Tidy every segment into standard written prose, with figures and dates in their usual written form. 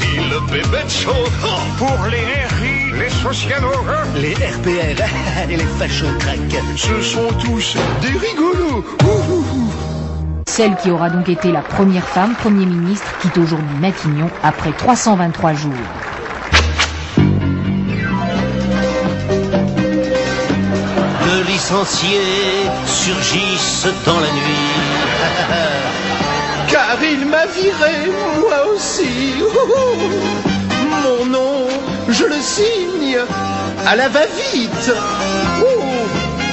Voici le bébé show. Pour les RI, les socialos, les RPR et les fashion crack. Ce sont tous des rigolos. Celle qui aura donc été la première femme Premier ministre quitte aujourd'hui Matignon après 323 jours. Le licencié surgisse dans la nuit. Car il m'a viré, moi aussi. Mon nom, je le signe à la va-vite.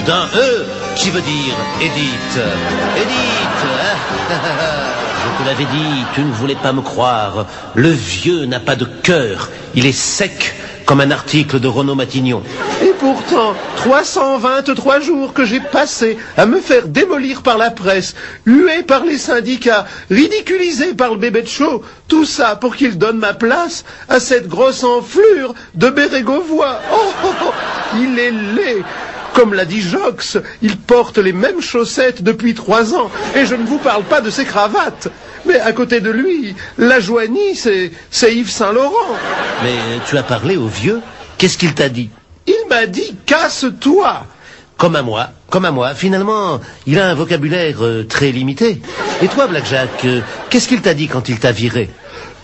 D'un E qui veut dire Edith. Edith, hein. Je te l'avais dit, tu ne voulais pas me croire. Le vieux n'a pas de cœur. Il est sec comme un article de Renaud Matignon. Et pourtant, 323 jours que j'ai passés à me faire démolir par la presse, hué par les syndicats, ridiculisé par le bébé de show, tout ça pour qu'il donne ma place à cette grosse enflure de Bérégovoy. Il est laid. Comme l'a dit Jox, il porte les mêmes chaussettes depuis 3 ans. Et je ne vous parle pas de ses cravates. Mais à côté de lui, la Joanie, c'est Yves Saint-Laurent. Mais tu as parlé au vieux? Qu'est-ce qu'il t'a dit? Il m'a dit « casse-toi ». Comme à moi. Finalement, il a un vocabulaire très limité. Et toi, Black Jack, qu'est-ce qu'il t'a dit quand il t'a viré?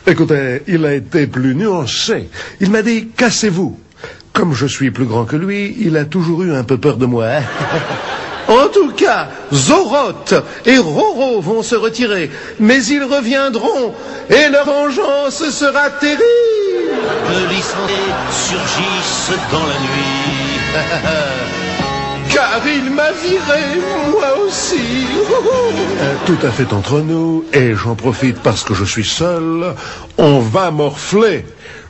Écoutez, il a été plus nuancé. Il m'a dit « cassez-vous ». Comme je suis plus grand que lui, il a toujours eu un peu peur de moi. En tout cas, Zoroth et Roro vont se retirer, mais ils reviendront et leur vengeance sera terrible. Le licencié surgisse dans la nuit. Car il m'a viré, moi aussi. Tout à fait entre nous, et j'en profite parce que je suis seul, on va morfler.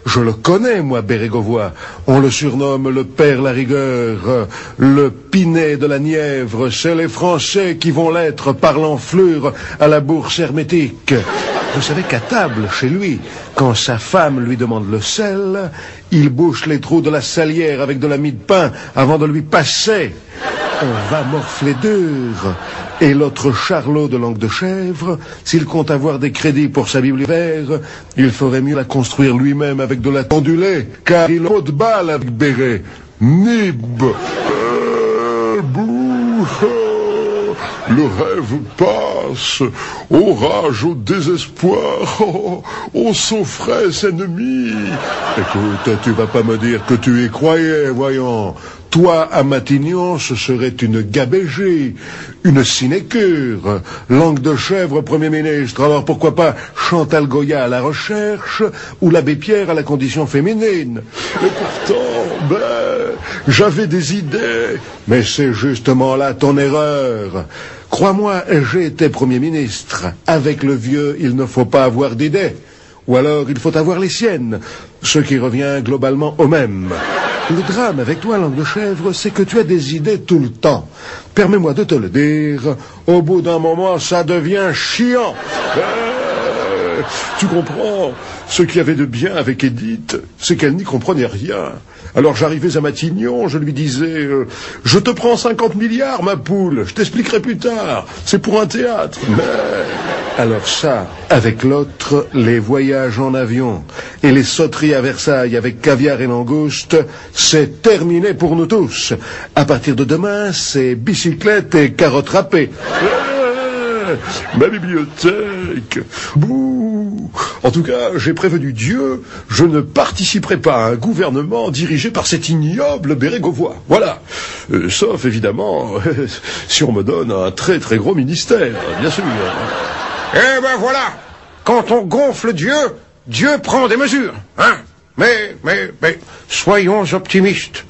Je le connais, moi, Bérégovoy. On le surnomme le père la rigueur, le Pinet de la Nièvre. C'est les Français qui vont l'être par l'enflure à la bourse hermétique. Vous savez qu'à table, chez lui, quand sa femme lui demande le sel, il bouche les trous de la salière avec de la mie de pain avant de lui passer. On va morfler dur. Et l'autre Charlot de Langue de Chèvre, s'il compte avoir des crédits pour sa bibliothèque, il ferait mieux la construire lui-même avec de la tondulée, car il a pas de balle avec Béret. Nib. Le rêve passe, orage au désespoir, ô saufresse ennemie. Écoute, tu vas pas me dire que tu y croyais, voyons. Toi, à Matignon, ce serait une gabégie, une sinécure. Langue de Chèvre, Premier ministre. Alors pourquoi pas Chantal Goya à la recherche ou l'abbé Pierre à la condition féminine? Et pourtant, j'avais des idées. Mais c'est justement là ton erreur. Crois-moi, j'ai été Premier ministre. Avec le vieux, il ne faut pas avoir d'idées. Ou alors, il faut avoir les siennes. Ce qui revient globalement au même. Le drame avec toi, Langue de Chèvre, c'est que tu as des idées tout le temps. Permets-moi de te le dire, au bout d'un moment, ça devient chiant. Tu comprends? Ce qu'il y avait de bien avec Edith, c'est qu'elle n'y comprenait rien. Alors j'arrivais à Matignon, je lui disais je te prends 50 milliards, ma poule, je t'expliquerai plus tard, c'est pour un théâtre. Mais... Alors ça, avec l'autre, les voyages en avion et les sauteries à Versailles avec caviar et langouste, c'est terminé pour nous tous. À partir de demain, c'est bicyclette et carottes râpées. Ma bibliothèque. Bouh. En tout cas, j'ai prévenu Dieu, je ne participerai pas à un gouvernement dirigé par cet ignoble Bérégovoy. Voilà. Sauf, évidemment, si on me donne un très très gros ministère, bien sûr. Eh ben voilà. Quand on gonfle Dieu, Dieu prend des mesures, hein. Mais, soyons optimistes.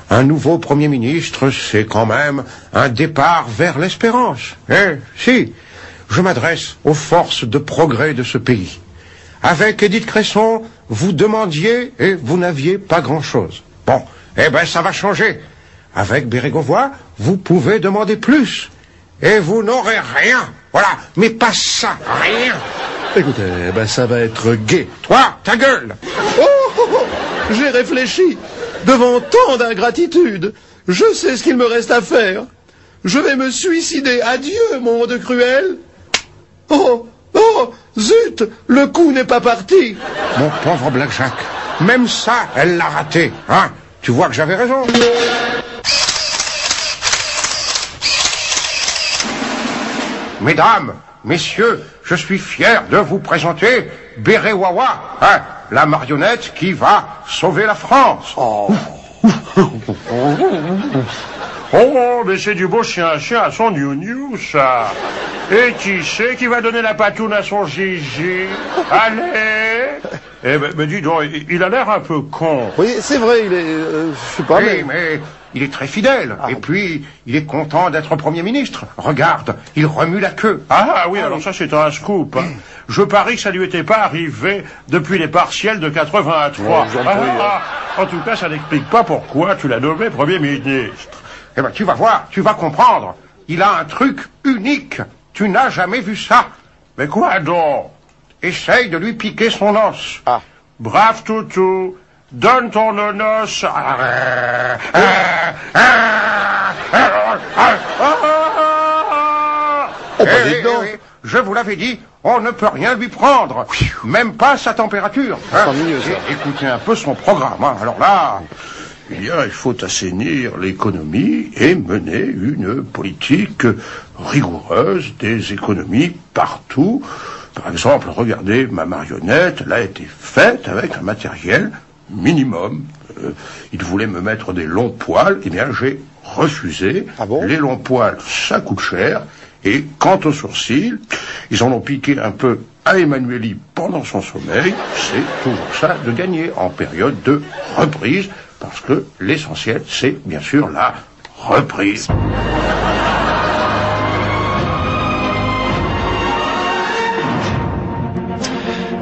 Un nouveau Premier ministre, c'est quand même un départ vers l'espérance. Si, je m'adresse aux forces de progrès de ce pays. Avec Édith Cresson, vous demandiez et vous n'aviez pas grand-chose. Bon, ça va changer. Avec Bérégovoy, vous pouvez demander plus. Et vous n'aurez rien. Voilà, mais pas ça, rien. Écoutez, ça va être gai. Toi, ta gueule. J'ai réfléchi. Devant tant d'ingratitude, je sais ce qu'il me reste à faire. Je vais me suicider. Adieu, monde cruel. Oh, zut! Écoute, le coup n'est pas parti. Mon pauvre Blackjack, même ça, elle l'a raté, hein? Tu vois que j'avais raison. Mesdames, messieurs, je suis fier de vous présenter Béret Wawa, hein, la marionnette qui va sauver la France. Oh, mais c'est du beau chien à son new ça. Et qui c'est qui va donner la patoune à son Gigi? Allez. Eh ben, mais dis donc, il a l'air un peu con. Oui, c'est vrai, il est... je sais pas, Oui, mais il est très fidèle. Et puis, il est content d'être Premier ministre. Regarde, il remue la queue. Ah oui, alors ça c'est un scoop. Hein. Je parie que ça lui était pas arrivé depuis les partiels de 83. En tout cas, ça n'explique pas pourquoi tu l'as nommé Premier ministre. Eh ben, tu vas voir, tu vas comprendre. Il a un truc unique. Tu n'as jamais vu ça. Mais quoi donc? Essaye de lui piquer son os. Ah. Brave toutou, donne ton onos. Je vous l'avais dit, on ne peut rien lui prendre. Même pas sa température. Hein. Et écoutez un peu son programme. Hein. Alors là... Il faut assainir l'économie et mener une politique rigoureuse des économies partout. Par exemple, regardez, ma marionnette, elle a été faite avec un matériel minimum. Il voulait me mettre des longs poils, eh bien j'ai refusé. Ah bon? Les longs poils, ça coûte cher. Et quant aux sourcils, ils en ont piqué un peu à Emmanueli pendant son sommeil. C'est toujours ça de gagner en période de reprise. Parce que l'essentiel, c'est bien sûr la reprise.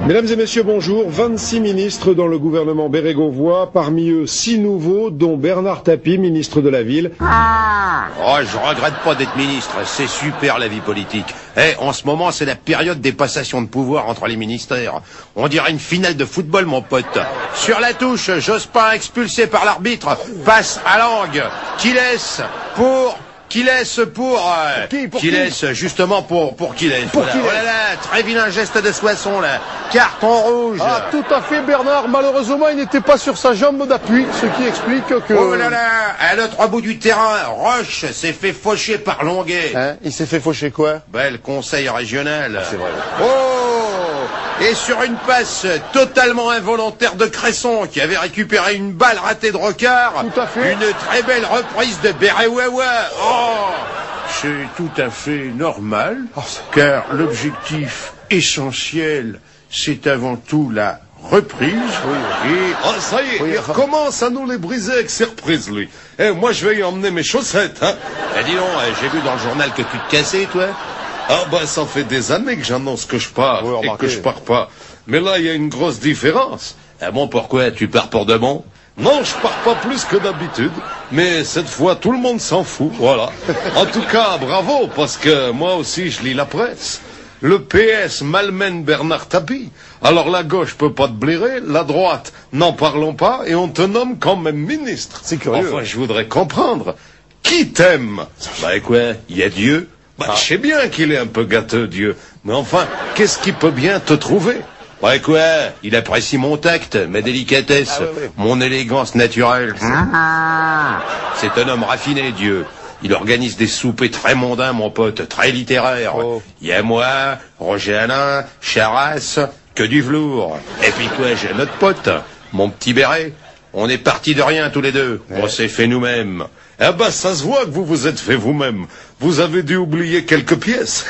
Mesdames et messieurs, bonjour. 26 ministres dans le gouvernement Bérégovois, parmi eux 6 nouveaux, dont Bernard Tapie, ministre de la Ville. Oh, je regrette pas d'être ministre, c'est super la vie politique. En ce moment, c'est la période des passations de pouvoir entre les ministères. On dirait une finale de football, mon pote. Sur la touche, Jospin expulsé par l'arbitre, passe à Langue, qui laisse pour qui laisse justement pour qui laisse. Voilà. Oh là là, très vilain geste de Soisson là. Carton rouge. Ah, tout à fait, Bernard. Malheureusement, il n'était pas sur sa jambe d'appui, ce qui explique que... Oh là là, à l'autre bout du terrain, Roche s'est fait faucher par Longuet. Hein? Il s'est fait faucher quoi? Le conseil régional. C'est vrai. Oh! Et sur une passe totalement involontaire de Cresson, qui avait récupéré une balle ratée de Rocard, tout à fait. Une très belle reprise de Béret Wawa. Oh! C'est tout à fait normal, car l'objectif essentiel, c'est avant tout la reprise. Ah, ça y est, il recommence à nous les briser avec ses reprises, lui. Moi, je vais y emmener mes chaussettes, hein. Dis donc, j'ai vu dans le journal que tu te cassais, toi. Ah, ça fait des années que j'annonce que je pars et que je pars pas. Mais là, il y a une grosse différence. Ah bon, pourquoi? Tu pars pour de bon? Non, je pars pas plus que d'habitude, mais cette fois tout le monde s'en fout, voilà. En tout cas, bravo, parce que moi aussi je lis la presse. Le PS malmène Bernard Tapie. Alors la gauche peut pas te blairer, la droite, n'en parlons pas, et on te nomme quand même ministre. C'est curieux. Enfin, je voudrais comprendre. Qui t'aime? Quoi? Il y a Dieu? Je sais bien qu'il est un peu gâteux, Dieu. Mais enfin, qu'est-ce qui peut bien te trouver? Il apprécie mon tact, ma délicatesse, mon élégance naturelle. C'est un homme raffiné, Dieu. Il organise des soupers très mondains, mon pote, très littéraires. Il y a moi, Roger Alain, Charras, que du velours. Et puis j'ai un autre pote, mon petit Béret. On est partis de rien tous les deux. On s'est fait nous-mêmes. Ça se voit que vous vous êtes fait vous-même. Vous avez dû oublier quelques pièces.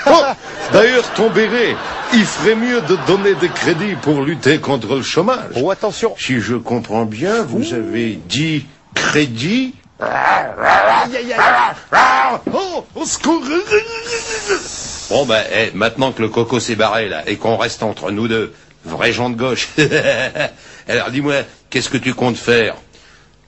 D'ailleurs, ton Béret, il ferait mieux de donner des crédits pour lutter contre le chômage. Oh, attention. Si je comprends bien, vous avez dit crédit. Oh, au secours. Bon, maintenant que le coco s'est barré, là, et qu'on reste entre nous deux, vrais gens de gauche. Alors, dis-moi, qu'est-ce que tu comptes faire?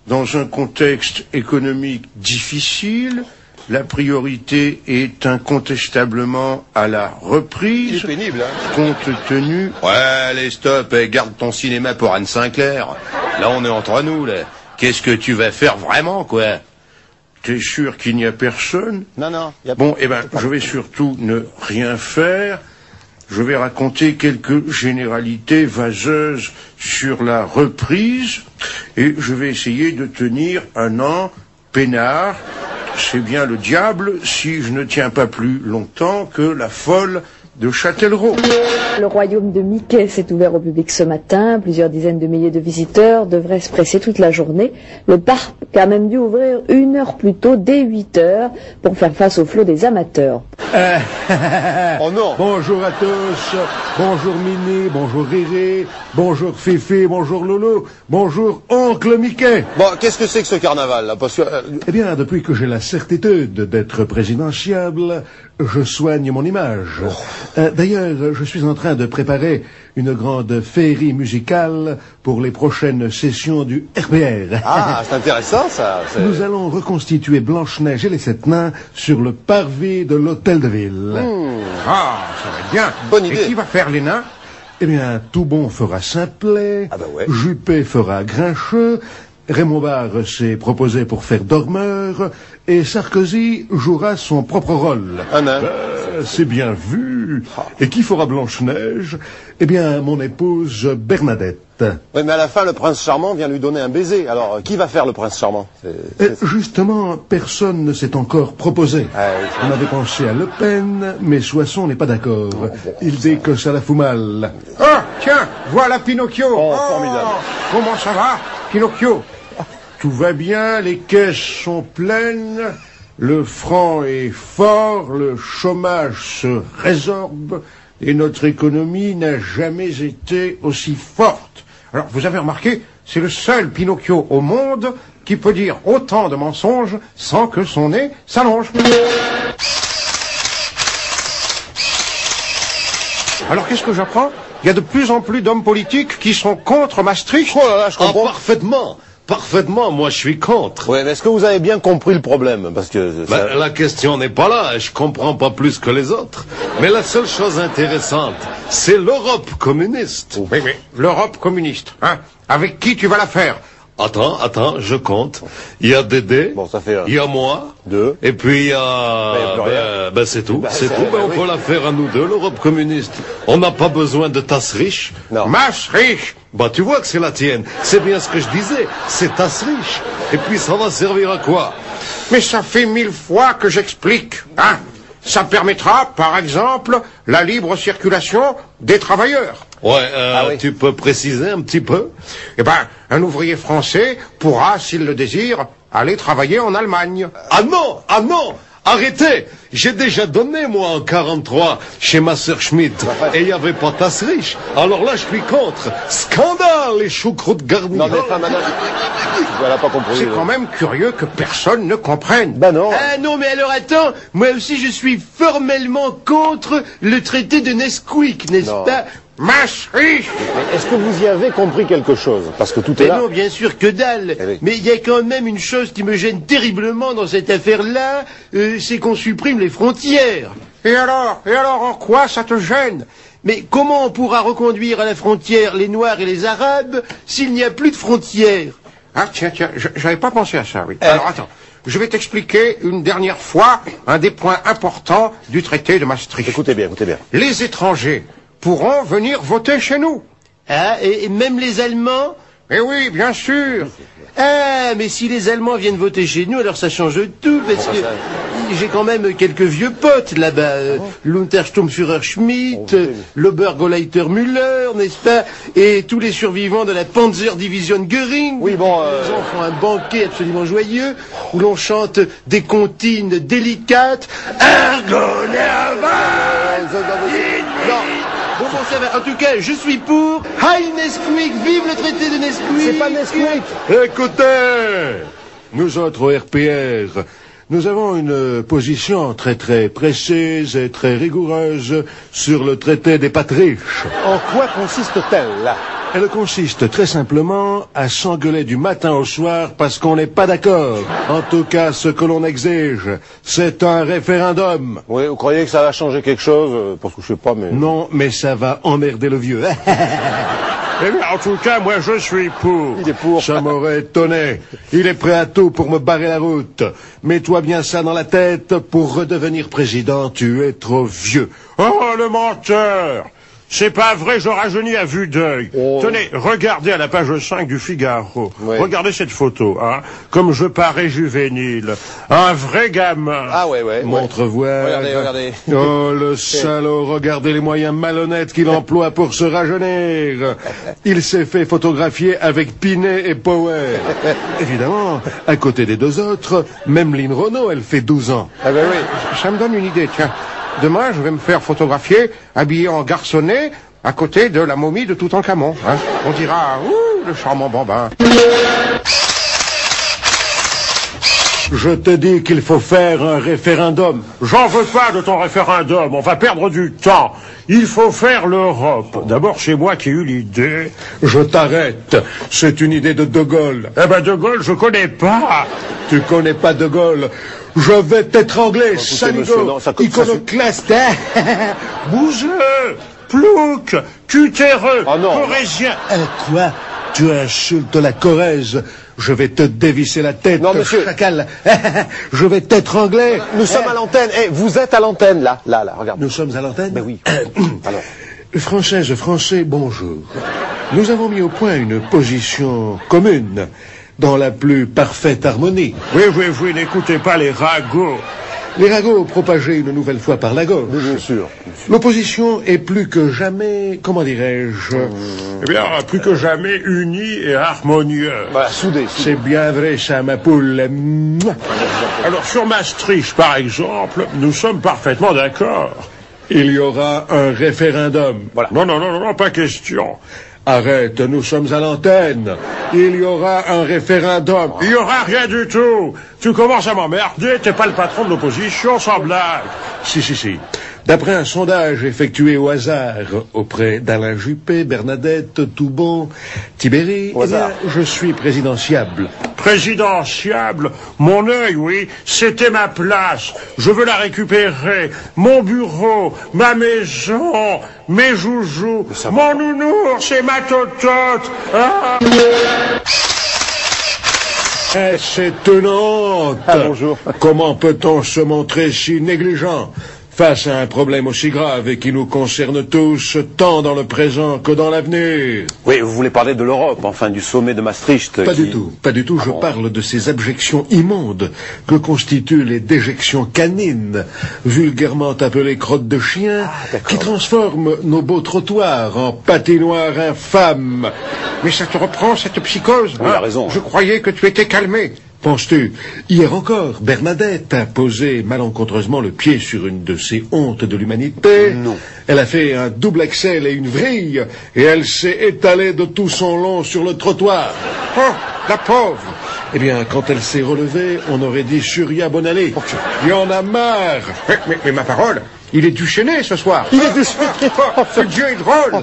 Dans un contexte économique difficile, la priorité est incontestablement à la reprise. Il est pénible, hein. Compte tenu... Allez, stop, garde ton cinéma pour Anne Sinclair. Là, on est entre nous, là. Qu'est-ce que tu vas faire vraiment, quoi? T'es sûr qu'il n'y a personne? Non. Bon, je vais surtout ne rien faire. je vais raconter quelques généralités vaseuses sur la reprise et je vais essayer de tenir un an peinard. C'est bien le diable si je ne tiens pas plus longtemps que la folle de Châtellerault. Le royaume de Mickey s'est ouvert au public ce matin. Plusieurs dizaines de milliers de visiteurs devraient se presser toute la journée. Le parc a même dû ouvrir 1 heure plus tôt, dès 8 heures, pour faire face au flot des amateurs. Oh non! Bonjour à tous, bonjour Mini, bonjour Riri, bonjour Fifi, bonjour Loulou, bonjour Oncle Mickey. Bon, qu'est-ce que c'est que ce carnaval là? Parce que Eh bien, depuis que j'ai la certitude d'être présidentiable, je soigne mon image. D'ailleurs, je suis en train de préparer une grande féerie musicale pour les prochaines sessions du RPR. Ah, c'est intéressant ça. Nous allons reconstituer Blanche-Neige et les 7 nains sur le parvis de l'Hôtel de Ville. Ah, ça va être bien. Bonne idée. Et qui va faire les nains? Eh bien, Toubon fera Simplet, Ah bah ouais. Juppé fera Grincheux, Raymond Barre s'est proposé pour faire Dormeur, et Sarkozy jouera son propre rôle. Un nain. C'est bien vu. Et qui fera Blanche-Neige? Eh bien, mon épouse Bernadette. Oui, mais à la fin, le prince charmant vient lui donner un baiser. Alors, qui va faire le prince charmant? Justement, personne ne s'est encore proposé. Ah, oui, On avait pensé à Le Pen, mais Soissons n'est pas d'accord. Il dit que ça la fout mal. Ah, tiens, voilà Pinocchio. Oh, formidable. Comment ça va, Pinocchio? Tout va bien, les caisses sont pleines, le franc est fort, le chômage se résorbe et notre économie n'a jamais été aussi forte. Alors, vous avez remarqué, c'est le seul Pinocchio au monde qui peut dire autant de mensonges sans que son nez s'allonge. Alors, qu'est-ce que j'apprends? Il y a de plus en plus d'hommes politiques qui sont contre Maastricht. Oh là là, je comprends. Parfaitement, moi je suis contre. Ouais, mais est-ce que vous avez bien compris le problème? Parce que La question n'est pas là, je comprends pas plus que les autres. Mais la seule chose intéressante, c'est l'Europe communiste. Oui, l'Europe communiste, hein? Avec qui tu vas la faire? Attends, je compte. Il y a Dédé, Bon, ça fait il y a moi, 2. et puis il y il y a a... plus rien. c'est tout, c'est tout. oui. On peut la faire à nous deux, l'Europe communiste. On n'a pas besoin de tasse riche. Non. Maastricht! Bah tu vois que c'est la tienne. C'est bien ce que je disais, c'est tasse riche. Et puis ça va servir à quoi? Mais ça fait 1000 fois que j'explique, hein? Ça permettra, par exemple, la libre circulation des travailleurs. Ouais, oui. tu peux préciser un petit peu? Eh ben, un ouvrier français pourra, s'il le désire, aller travailler en Allemagne. Ah non! Arrêtez! J'ai déjà donné, moi, en 43, chez ma sœur Schmidt, et il n'y avait pas tasse riche. Alors là, je suis contre. Scandale, les choucroutes garnies. Non, mais enfin, madame, elle n'a pas compris. C'est quand même curieux que personne ne comprenne. Ben non. Ah non, mais alors attends, moi aussi je suis formellement contre le traité de Nesquik, n'est-ce Non. pas? Maastricht! Mais est-ce que vous y avez compris quelque chose? Parce que tout est Mais là. non, bien sûr que dalle. Eh oui. Mais il y a quand même une chose qui me gêne terriblement dans cette affaire-là, c'est qu'on supprime les frontières. Et alors, en quoi ça te gêne? Mais comment on pourra reconduire à la frontière les Noirs et les Arabes s'il n'y a plus de frontières? Ah, tiens, j'avais pas pensé à ça, oui. Alors, attends. Je vais t'expliquer une dernière fois un des points importants du traité de Maastricht. Écoutez bien. Les étrangers pourront venir voter chez nous. Ah, et même les Allemands? Eh oui, bien sûr. Ah, mais si les Allemands viennent voter chez nous, alors ça change tout, parce que j'ai quand même quelques vieux potes là-bas. L'Untersturmführer Schmidt, l'Obergauleiter Müller, n'est-ce pas? Et tous les survivants de la Panzerdivision Göring. Oui, bon, Les gens font un banquet absolument joyeux, où l'on chante des comptines délicates. Bon, ça va. En tout cas, je suis pour. Heil Nesquik, vive le traité de Nesquik. C'est pas Nesquik. Écoutez, nous autres au RPR, nous avons une position très très précise et très rigoureuse sur le traité des pattes riches. En quoi consiste-t-elle, là? Elle consiste très simplement à s'engueuler du matin au soir parce qu'on n'est pas d'accord. En tout cas, ce que l'on exige, c'est un référendum. Oui, vous croyez que ça va changer quelque chose? Parce que je sais pas, mais... Non, mais ça va emmerder le vieux. Eh bien, en tout cas, moi, je suis pour. Il est pour. Ça m'aurait étonné. Il est prêt à tout pour me barrer la route. Mets-toi bien ça dans la tête. Pour redevenir président, tu es trop vieux. Oh, le menteur! C'est pas vrai, je rajeunis à vue d'œil. Oh. Tenez, regardez à la page 5 du Figaro. Ouais. Regardez cette photo, hein. Comme je parais juvénile. Un vrai gamin. Ah ouais. Montre voir. Regardez. Oh, le salaud, regardez les moyens malhonnêtes qu'il emploie pour se rajeunir. Il s'est fait photographier avec Pinet et Power. Évidemment, à côté des deux autres, même Lynn Renault, elle fait 12 ans. Ah ben oui, ça me donne une idée, tiens. Demain, je vais me faire photographier, habillé en garçonnet, à côté de la momie de Toutankhamon. Hein. On dira, ouh, le charmant bambin. Je te dis qu'il faut faire un référendum. J'en veux pas de ton référendum, on va perdre du temps. Il faut faire l'Europe. D'abord, c'est moi qui ai eu l'idée. Je t'arrête. C'est une idée de De Gaulle. Eh ben, De Gaulle, je connais pas. Tu connais pas De Gaulle. Je vais t'étrangler, saligo, iconoclaste. Bouseux, plouc, cutéreux, Oh non. corésien. Quoi? Tu insultes la Corrèze. Je vais te dévisser la tête, Non, monsieur. chacal. Je vais t'étrangler. Nous sommes à l'antenne. Vous êtes à l'antenne, là, regarde. Nous sommes à l'antenne? Ben oui. Alors. Françaises, Français, bonjour. Nous avons mis au point une position commune, dans la plus parfaite harmonie. Oui, n'écoutez pas les ragots. Les ragots propagés une nouvelle fois par la gauche. Bien sûr. L'opposition est plus que jamais, comment dirais-je... Eh bien, plus que jamais unis et harmonieux. Voilà, soudés. C'est bien vrai ça, ma poule. Mouah. Alors, sur Maastricht, par exemple, nous sommes parfaitement d'accord. Il y aura un référendum. Voilà. Non, pas question. Arrête, nous sommes à l'antenne. Il y aura un référendum. Il y aura rien du tout. Tu commences à m'emmerder, t'es pas le patron de l'opposition, sans blague. Si. D'après un sondage effectué au hasard auprès d'Alain Juppé, Bernadette, Toubon, Tibéri, Au hasard. je suis présidentiable. Présidentiable, mon œil, oui, c'était ma place. Je veux la récupérer. Mon bureau, ma maison, mes joujoux, mon nounours et ma totote. Ah. C'est une honte. Ah, bonjour. Comment peut-on se montrer si négligent face à un problème aussi grave et qui nous concerne tous, tant dans le présent que dans l'avenir? Oui, vous voulez parler de l'Europe, enfin du sommet de Maastricht. Pas du tout. Je parle de ces abjections immondes que constituent les déjections canines, vulgairement appelées crottes de chien, qui transforment nos beaux trottoirs en patinoires infâmes. Mais ça te reprend, cette psychose? Il a raison. Je croyais que tu étais calmé. Penses-tu? Hier encore, Bernadette a posé malencontreusement le pied sur une de ces hontes de l'humanité. Non. Elle a fait un double axel et une vrille, et elle s'est étalée de tout son long sur le trottoir. Oh, la pauvre. Eh bien, quand elle s'est relevée, on aurait dit Surya Bonalé. Il y en a marre. Mais ma parole, il est duchesné ce soir. Il est duchesné. Ce Dieu est drôle.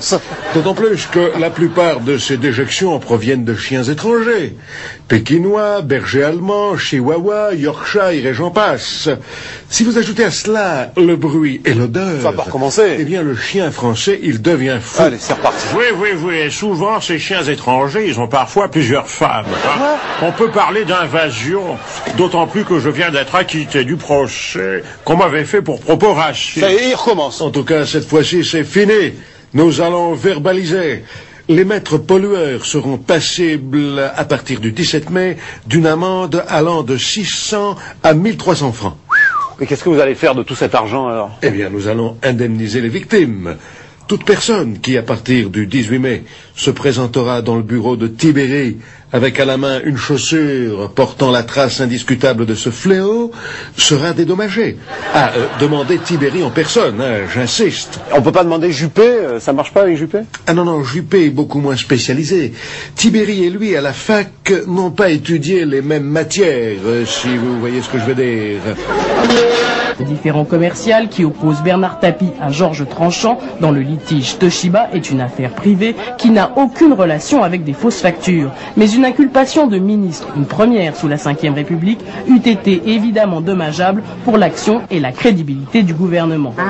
D'autant plus que la plupart de ces déjections proviennent de chiens étrangers. Pékinois, berger allemand, chihuahua, yorkshire et j'en passe. Si vous ajoutez à cela le bruit et l'odeur... Ça va recommencer. Eh bien, le chien français, il devient fou. Allez, c'est reparti. Oui, et souvent, ces chiens étrangers, ils ont parfois plusieurs femmes. Hein. On peut parler d'invasion, d'autant plus que je viens d'être acquitté du procès qu'on m'avait fait pour propos racistes. Ça y est, il recommence. En tout cas, cette fois-ci, c'est fini. Nous allons verbaliser. Les maîtres pollueurs seront passibles à partir du 17 mai d'une amende allant de 600 à 1300 francs. Mais qu'est-ce que vous allez faire de tout cet argent, alors? Eh bien, nous allons indemniser les victimes. Toute personne qui, à partir du 18 mai, se présentera dans le bureau de Tibéri avec à la main une chaussure portant la trace indiscutable de ce fléau sera dédommagée. Demandez Tibéri en personne, hein, j'insiste. On peut pas demander Juppé, ça marche pas avec Juppé? Ah non, Juppé est beaucoup moins spécialisé. Tibéri et lui, à la fac, n'ont pas étudié les mêmes matières, si vous voyez ce que je veux dire. Le différend commercial qui oppose Bernard Tapie à Georges Tranchant dans le litige Toshiba est une affaire privée qui n'a aucune relation avec des fausses factures. Mais une inculpation de ministre, une première sous la Ve République, eût été évidemment dommageable pour l'action et la crédibilité du gouvernement. Oh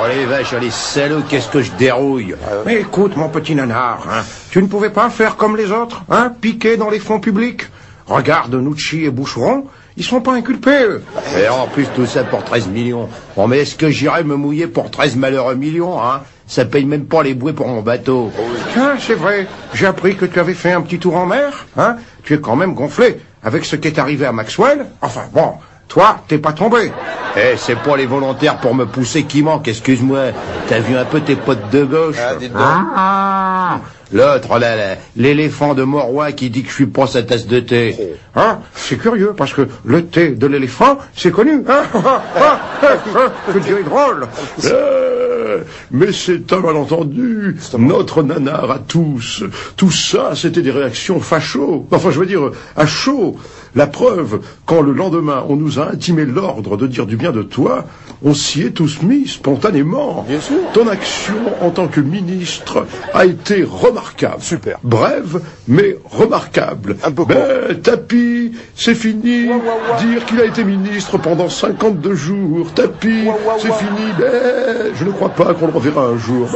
les vaches, les salauds, qu'est-ce que je dérouille. Mais écoute, mon petit nanar, hein, tu ne pouvais pas faire comme les autres, hein, piquer dans les fonds publics. Regarde Nucci et Boucheron, ils sont pas inculpés, eux. Et en plus, tout ça pour 13 millions. Bon, mais est-ce que j'irais me mouiller pour 13 malheureux millions, hein? Ça paye même pas les bouées pour mon bateau. Tiens, c'est vrai, j'ai appris que tu avais fait un petit tour en mer, hein. Tu es quand même gonflé avec ce qui est arrivé à Maxwell. Enfin, bon, toi, t'es pas tombé. Eh, c'est pas les volontaires pour me pousser qui manquent, excuse-moi. T'as vu un peu tes potes de gauche? L'autre, là, l'éléphant de Morois qui dit que je suis pas sa tasse de thé. Hein, c'est curieux, parce que le thé de l'éléphant, c'est connu, hein. Que Dieu est drôle. Mais c'est un malentendu. Notre nanar à tous. Tout ça, c'était des réactions fachos. Enfin, je veux dire, à chaud. La preuve, quand le lendemain, on nous a intimé l'ordre de dire du bien de toi, on s'y est tous mis spontanément. Bien sûr. Ton action en tant que ministre a été remarquable. Super. Brève, mais remarquable. Un peu Tapie, c'est fini. Dire qu'il a été ministre pendant 52 jours. Tapie, c'est fini. Je ne crois pas qu'on le reverra un jour.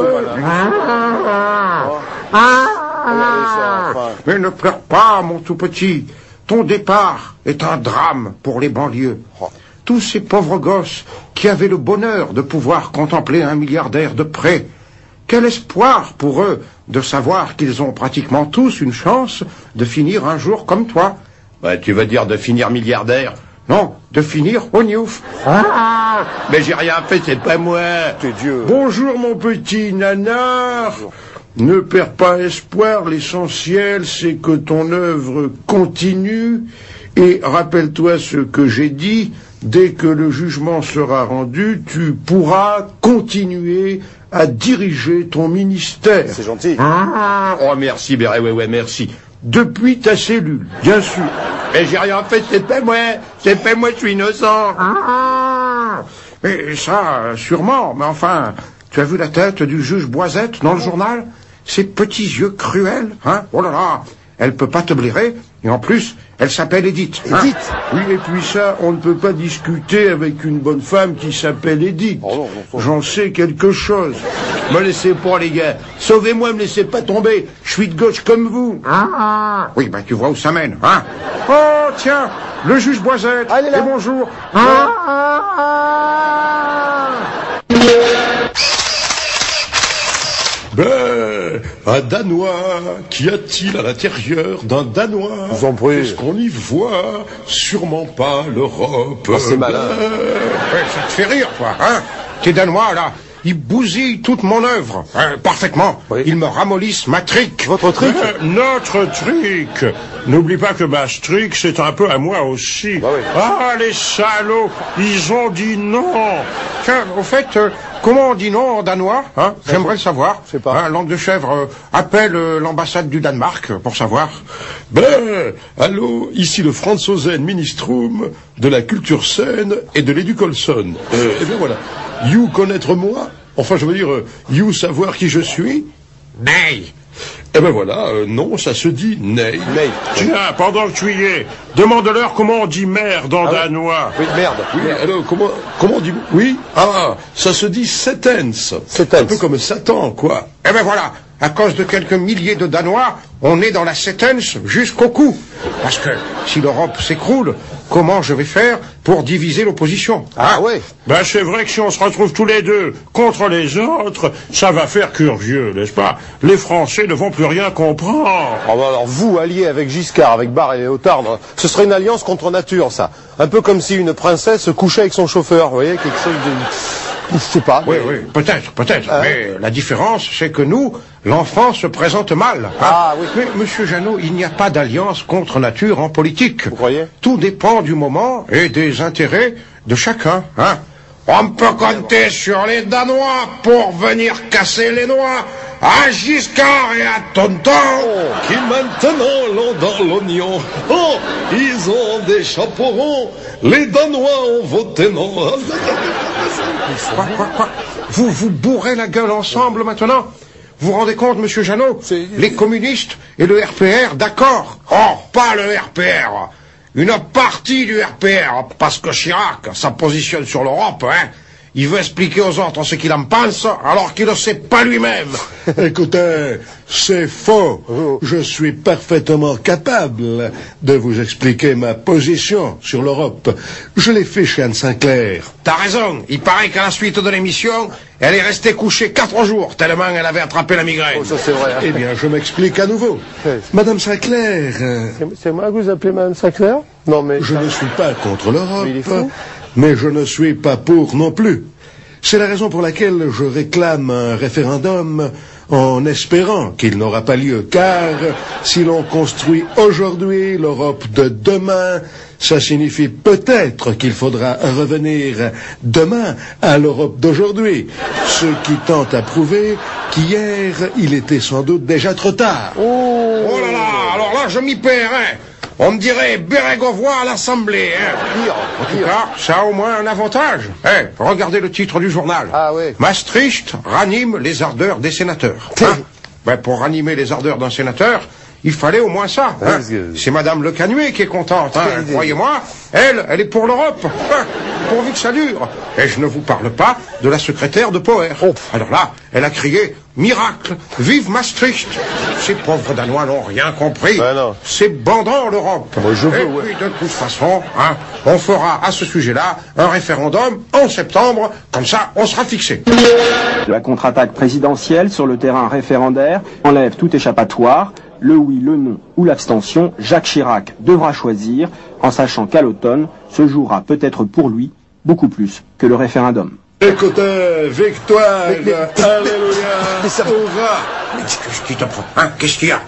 Mais ne pleure pas, mon tout petit. Ton départ est un drame pour les banlieues. Tous ces pauvres gosses qui avaient le bonheur de pouvoir contempler un milliardaire de près. Quel espoir pour eux de savoir qu'ils ont pratiquement tous une chance de finir un jour comme toi. Bah, tu veux dire de finir milliardaire? Non, de finir au Newf. Mais j'ai rien fait, c'est pas moi. T'es Dieu. Bonjour mon petit nanar. Ne perds pas espoir, l'essentiel c'est que ton œuvre continue et rappelle-toi ce que j'ai dit, dès que le jugement sera rendu, tu pourras continuer à diriger ton ministère. C'est gentil. Oh merci, Béret, ouais, merci. Depuis ta cellule, bien sûr. Mais j'ai rien fait, c'est pas moi, je suis innocent. Mais ça, sûrement, mais enfin, tu as vu la tête du juge Boisette dans le journal? Ces petits yeux cruels, hein? Oh là là, elle peut pas te blairer, et en plus, elle s'appelle Edith. Hein? Edith? Oui, et puis ça, on ne peut pas discuter avec une bonne femme qui s'appelle Edith. Oh non. J'en sais quelque chose. Me laissez pas, les gars. Sauvez-moi, me laissez pas tomber. Je suis de gauche comme vous. Oui, bah tu vois où ça mène, hein? Oh, tiens, le juge Boisette. Allez là. Et bonjour. Un Danois, qu'y a-t-il à l'intérieur d'un Danois? Je vous en prie. Qu'est-ce qu'on y voit? Sûrement pas l'Europe. Oh, c'est malin. Ouais, ça te fait rire, toi, hein? Tes Danois, là, ils bousillent toute mon œuvre, hein, parfaitement. Oui. Ils me ramollissent ma trique. Votre trick? Notre trick. N'oublie pas que ma trick, c'est un peu à moi aussi. Bah oui. Ah, les salauds, ils ont dit non. Tiens, au fait, comment on dit non en danois, hein? J'aimerais le savoir. Je sais pas. Hein, langue de chèvre, appelle l'ambassade du Danemark pour savoir. Allô, ici le Franz Ozen Ministrum de la culture saine et de l'éducolson. Eh bien voilà, you connaître moi? Enfin, je veux dire, you savoir qui je suis? Ney. Eh ben voilà, non, ça se dit ney. Tiens, pendant que tu y es, demande-leur comment on dit merde en danois. Oui, merde. Oui, alors, comment on dit? Oui? Ah, ça se dit setens. Setens. Un peu comme Satan, quoi. Eh ben voilà, à cause de quelques milliers de Danois, on est dans la setens jusqu'au cou. Parce que si l'Europe s'écroule, comment je vais faire pour diviser l'opposition? Ah ouais. Ben, c'est vrai que si on se retrouve tous les deux contre les autres, ça va faire curieux, n'est-ce pas? Les Français ne vont plus rien comprendre. Oh, bah alors vous, alliés avec Giscard, avec Barre et Léotard, ce serait une alliance contre nature, ça. Un peu comme si une princesse couchait avec son chauffeur, vous voyez, quelque chose de... Je sais pas. Oui, peut-être. Mais la différence, c'est que nous, l'enfant se présente mal. Hein? Ah oui. Mais, monsieur Jeannot, il n'y a pas d'alliance contre nature en politique. Vous croyez? Tout dépend du moment et des intérêts de chacun. Hein? On peut compter sur les Danois pour venir casser les noix. à Giscard et à Tonton, qui maintenant l'ont dans l'oignon. Oh, ils ont des chapeaux ronds, les Danois ont voté non. Quoi Vous vous bourrez la gueule ensemble maintenant? Vous vous rendez compte, monsieur Jeannot? Les communistes et le RPR, d'accord. Oh, pas le RPR. Une partie du RPR, parce que Chirac, ça positionne sur l'Europe, hein. Il veut expliquer aux autres ce qu'il en pense, alors qu'il ne sait pas lui-même. Écoutez, c'est faux. Je suis parfaitement capable de vous expliquer ma position sur l'Europe. Je l'ai fait chez Anne Sinclair. T'as raison. Il paraît qu'à la suite de l'émission, elle est restée couchée 4 jours, tellement elle avait attrapé la migraine. Oh, ça c'est vrai. Eh bien, je m'explique à nouveau. Madame Sinclair... C'est moi que vous appelez Madame Sinclair? Non, mais... Je ne suis pas contre l'Europe, mais je ne suis pas pour non plus. C'est la raison pour laquelle je réclame un référendum en espérant qu'il n'aura pas lieu, car si l'on construit aujourd'hui l'Europe de demain, ça signifie peut-être qu'il faudra revenir demain à l'Europe d'aujourd'hui, ce qui tend à prouver qu'hier, il était sans doute déjà trop tard. Oh là là, alors là je m'y perds, hein. On me dirait Bérégovoy à l'Assemblée, hein. En tout cas, ça a au moins un avantage. Hein, regardez le titre du journal. Ah oui. Maastricht ranime les ardeurs des sénateurs. Hein. Ben, pour ranimer les ardeurs d'un sénateur, il fallait au moins ça. Hein. C'est Madame Le Canuet qui est contente. Hein. Croyez-moi, elle est pour l'Europe. Hein. Pourvu que ça dure. Et je ne vous parle pas de la secrétaire de Poher. Alors là, elle a crié « Miracle, vive Maastricht !» Ces pauvres Danois n'ont rien compris. C'est bandant l'Europe. Puis de toute façon, hein, on fera à ce sujet-là un référendum en septembre. Comme ça, on sera fixé. La contre-attaque présidentielle sur le terrain référendaire enlève tout échappatoire. Le oui, le non ou l'abstention, Jacques Chirac devra choisir, en sachant qu'à l'automne se jouera peut-être pour lui beaucoup plus que le référendum. Écoutez, victoire, alléluia, hurrah. Qu'est-ce qu'il y a?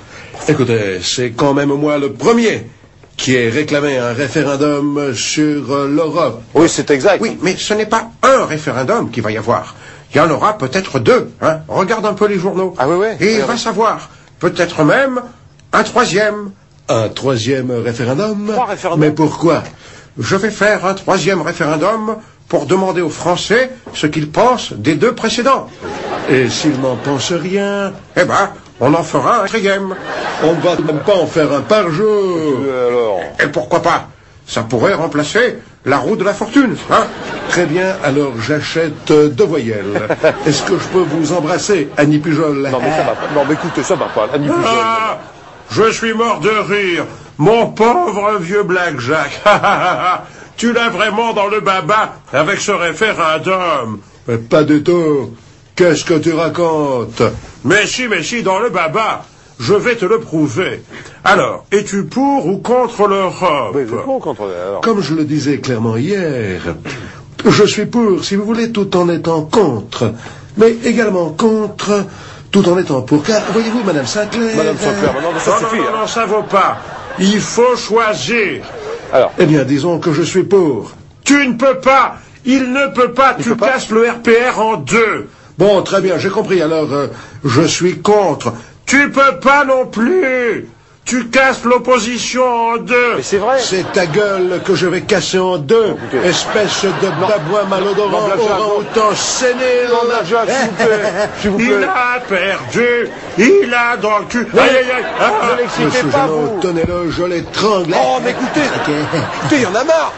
Écoutez, c'est quand même moi le premier qui ai réclamé un référendum sur l'Europe. Oui, c'est exact. Oui, mais ce n'est pas un référendum qu'il va y avoir. Il y en aura peut-être 2. Hein. Regarde un peu les journaux. Ah oui. Et il va savoir. Peut-être même un 3e. Un 3e référendum? 3 référendums. Mais pourquoi? Je vais faire un 3e référendum pour demander aux Français ce qu'ils pensent des 2 précédents. Et s'ils n'en pensent rien? Eh ben, on en fera un 4e. On ne va même pas en faire un par jour. Alors... Et pourquoi pas? Ça pourrait remplacer la roue de la fortune, hein? Très bien, alors j'achète 2 voyelles. Est-ce que je peux vous embrasser, Annie Pujol? Non, mais ça va pas. Non, mais écoutez, ça va pas. Annie Pujol. Ah, je suis mort de rire. Mon pauvre vieux Black Jack. Tu l'as vraiment dans le baba avec ce référendum. Mais pas du tout. Qu'est-ce que tu racontes? Mais si, dans le baba. Je vais te le prouver. Alors, es-tu pour ou contre l'Europe? Oui, pour contre l'Europe. Comme je le disais clairement hier, je suis pour, si vous voulez, tout en étant contre. Mais également contre, tout en étant pour. Car, voyez-vous, Madame Sinclair... Madame Sinclair, maintenant, ça suffit. Non, ça vaut pas. Il faut choisir. Alors. Eh bien, disons que je suis pour. Tu ne peux pas. Il ne peut pas. Tu casses le RPR en 2. Bon, très bien, j'ai compris. Alors, je suis contre. Tu peux pas non plus. Tu casses l'opposition en 2. Mais c'est vrai. C'est ta gueule que je vais casser en 2. Espèce de babouin malodorant, orang-outan sénile. S'il vous plaît. Il a perdu. Il a dans le cul. Aïe. Ne l'excitez pas, vous. Tenez-le, je l'étrangle. Oh, mais écoutez, il y en a marre.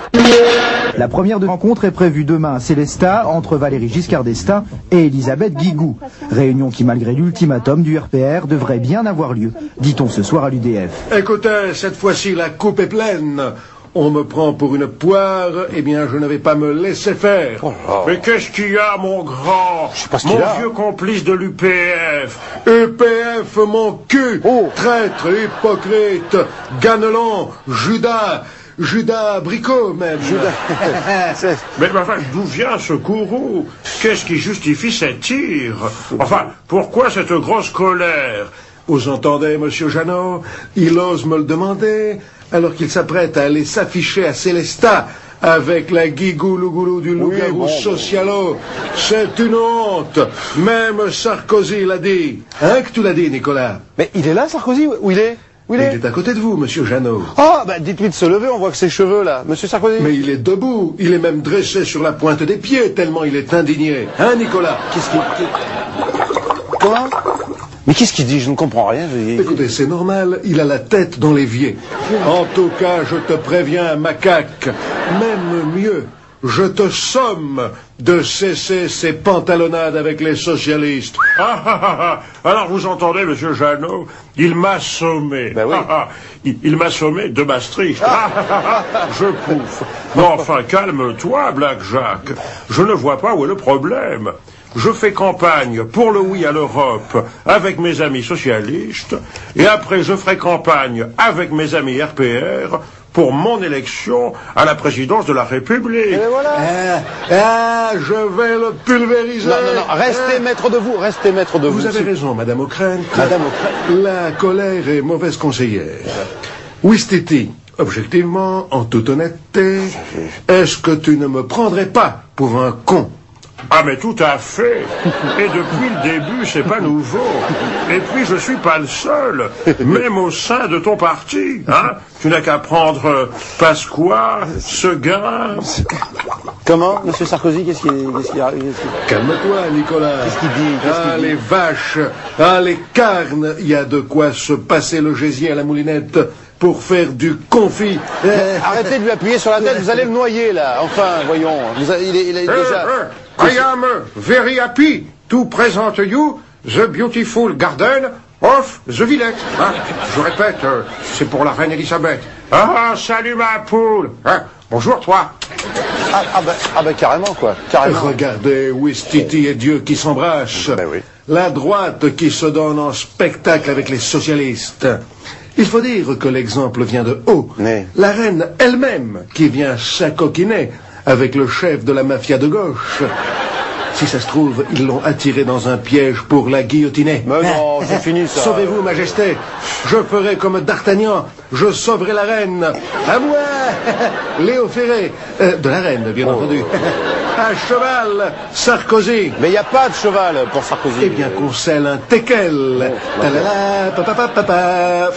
La première rencontre est prévue demain à Célestat entre Valéry Giscard d'Estaing et Elisabeth Guigou. Réunion qui, malgré l'ultimatum du RPR, devrait bien avoir lieu, dit-on ce soir à l'UDF. Écoutez, cette fois-ci, la coupe est pleine. On me prend pour une poire, eh bien, je ne vais pas me laisser faire. Mais qu'est-ce qu'il y a, mon grand? Mon vieux complice de l'UPF. UPF, mon cul. Traître, hypocrite, Ganelon, Judas Bricot, même. Mais enfin, d'où vient ce courroux? Qu'est-ce qui justifie cet tir? Enfin, pourquoi cette grosse colère? Vous entendez, monsieur Jeannot? Il ose me le demander, alors qu'il s'apprête à aller s'afficher à Célestat avec la guigou-lougoulou du loup-garou socialo. C'est une honte. Même Sarkozy l'a dit. Hein, que tu l'as dit, Nicolas? Mais il est là, Sarkozy? Où il est? Il est à côté de vous, monsieur Jeannot. Ah, bah dites-lui de se lever, on voit que ses cheveux, là. Monsieur Sarkozy? Mais il est debout. Il est même dressé sur la pointe des pieds, tellement il est indigné. Hein, Nicolas? Qu'est-ce qu'il... Comment? Mais qu'est-ce qu'il dit? Je ne comprends rien. Écoutez, c'est normal, il a la tête dans l'évier. En tout cas, je te préviens, macaque, même mieux, je te somme de cesser ces pantalonnades avec les socialistes. Alors vous entendez, monsieur Jeannot, il m'a sommé. Ben oui. Il m'a sommé de Maastricht. Je pouffe. Mais enfin, calme-toi, Black Jack. Je ne vois pas où est le problème. Je fais campagne pour le oui à l'Europe avec mes amis socialistes, et après je ferai campagne avec mes amis RPR pour mon élection à la présidence de la République. Et voilà. Je vais le pulvériser. Non, restez maître de vous, restez maître de vous. Vous avez raison, Madame O'Krent. Madame O'Krent. La colère est mauvaise conseillère. Ouistiti, objectivement, en toute honnêteté, est-ce que tu ne me prendrais pas pour un con? Ah mais tout à fait. Et depuis le début, c'est pas nouveau. Et puis je suis pas le seul, même au sein de ton parti. Hein, tu n'as qu'à prendre Pasqua, Seguin. Comment, monsieur Sarkozy? Qu'est-ce qu'il Calme-toi, Nicolas. Qu'est-ce qu'il dit? Les vaches, les carnes, il y a de quoi se passer le gésier à la moulinette pour faire du confit. Arrêtez de lui appuyer sur la tête, vous allez le noyer, là. Enfin, voyons. Il est déjà... I am very happy to present you the beautiful garden of the village. Hein? Je répète, c'est pour la reine Elisabeth. Ah, salut ma poule. Hein? Bonjour toi. Ben carrément, quoi. Carrément. Regardez, Ouistiti et Dieu qui s'embrassent. Ben oui. La droite qui se donne en spectacle avec les socialistes. Il faut dire que l'exemple vient de haut. Mais... La reine elle-même qui vient s'acoquiner avec le chef de la mafia de gauche. Si ça se trouve, ils l'ont attiré dans un piège pour la guillotiner. Mais non, c'est fini ça. Sauvez-vous, Majesté. Je ferai comme D'Artagnan. Je sauverai la reine. À moi, Léo Ferré. De la reine, bien entendu. À cheval, Sarkozy. Mais il n'y a pas de cheval pour Sarkozy. Eh bien, qu'on scelle un teckel. Talala, papa.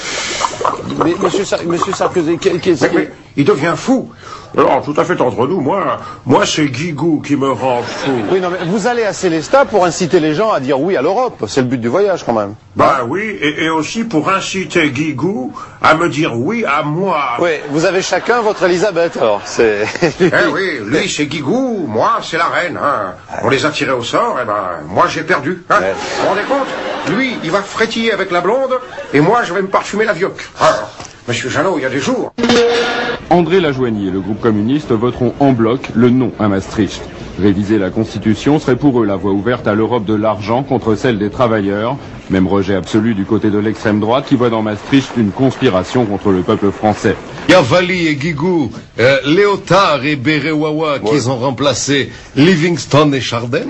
Mais monsieur Sarkozy, qu'est-ce que... Il devient fou. Alors, tout à fait entre nous, moi c'est Guigou qui me rend fou. Oui, non, mais vous allez à Célestat pour inciter les gens à dire oui à l'Europe. C'est le but du voyage, quand même. Bah oui, et aussi pour inciter Guigou à me dire oui à moi. Oui, vous avez chacun votre Elisabeth, alors. C'est... oui, lui c'est Guigou, moi c'est la reine. Hein. On les a tirés au sort, et ben moi j'ai perdu. Hein. Ouais. Vous vous rendez compte? Lui, il va frétiller avec la blonde, et moi je vais me parfumer la vioque. Alors, monsieur Jeannot, il y a des jours. André Lajoigny et le groupe communiste voteront en bloc le non à Maastricht. Réviser la Constitution serait pour eux la voie ouverte à l'Europe de l'argent contre celle des travailleurs. Même rejet absolu du côté de l'extrême droite qui voit dans Maastricht une conspiration contre le peuple français. Il y a Valli et Guigou, Léotard et Béréwawa qui ont remplacé Livingston et Chardin.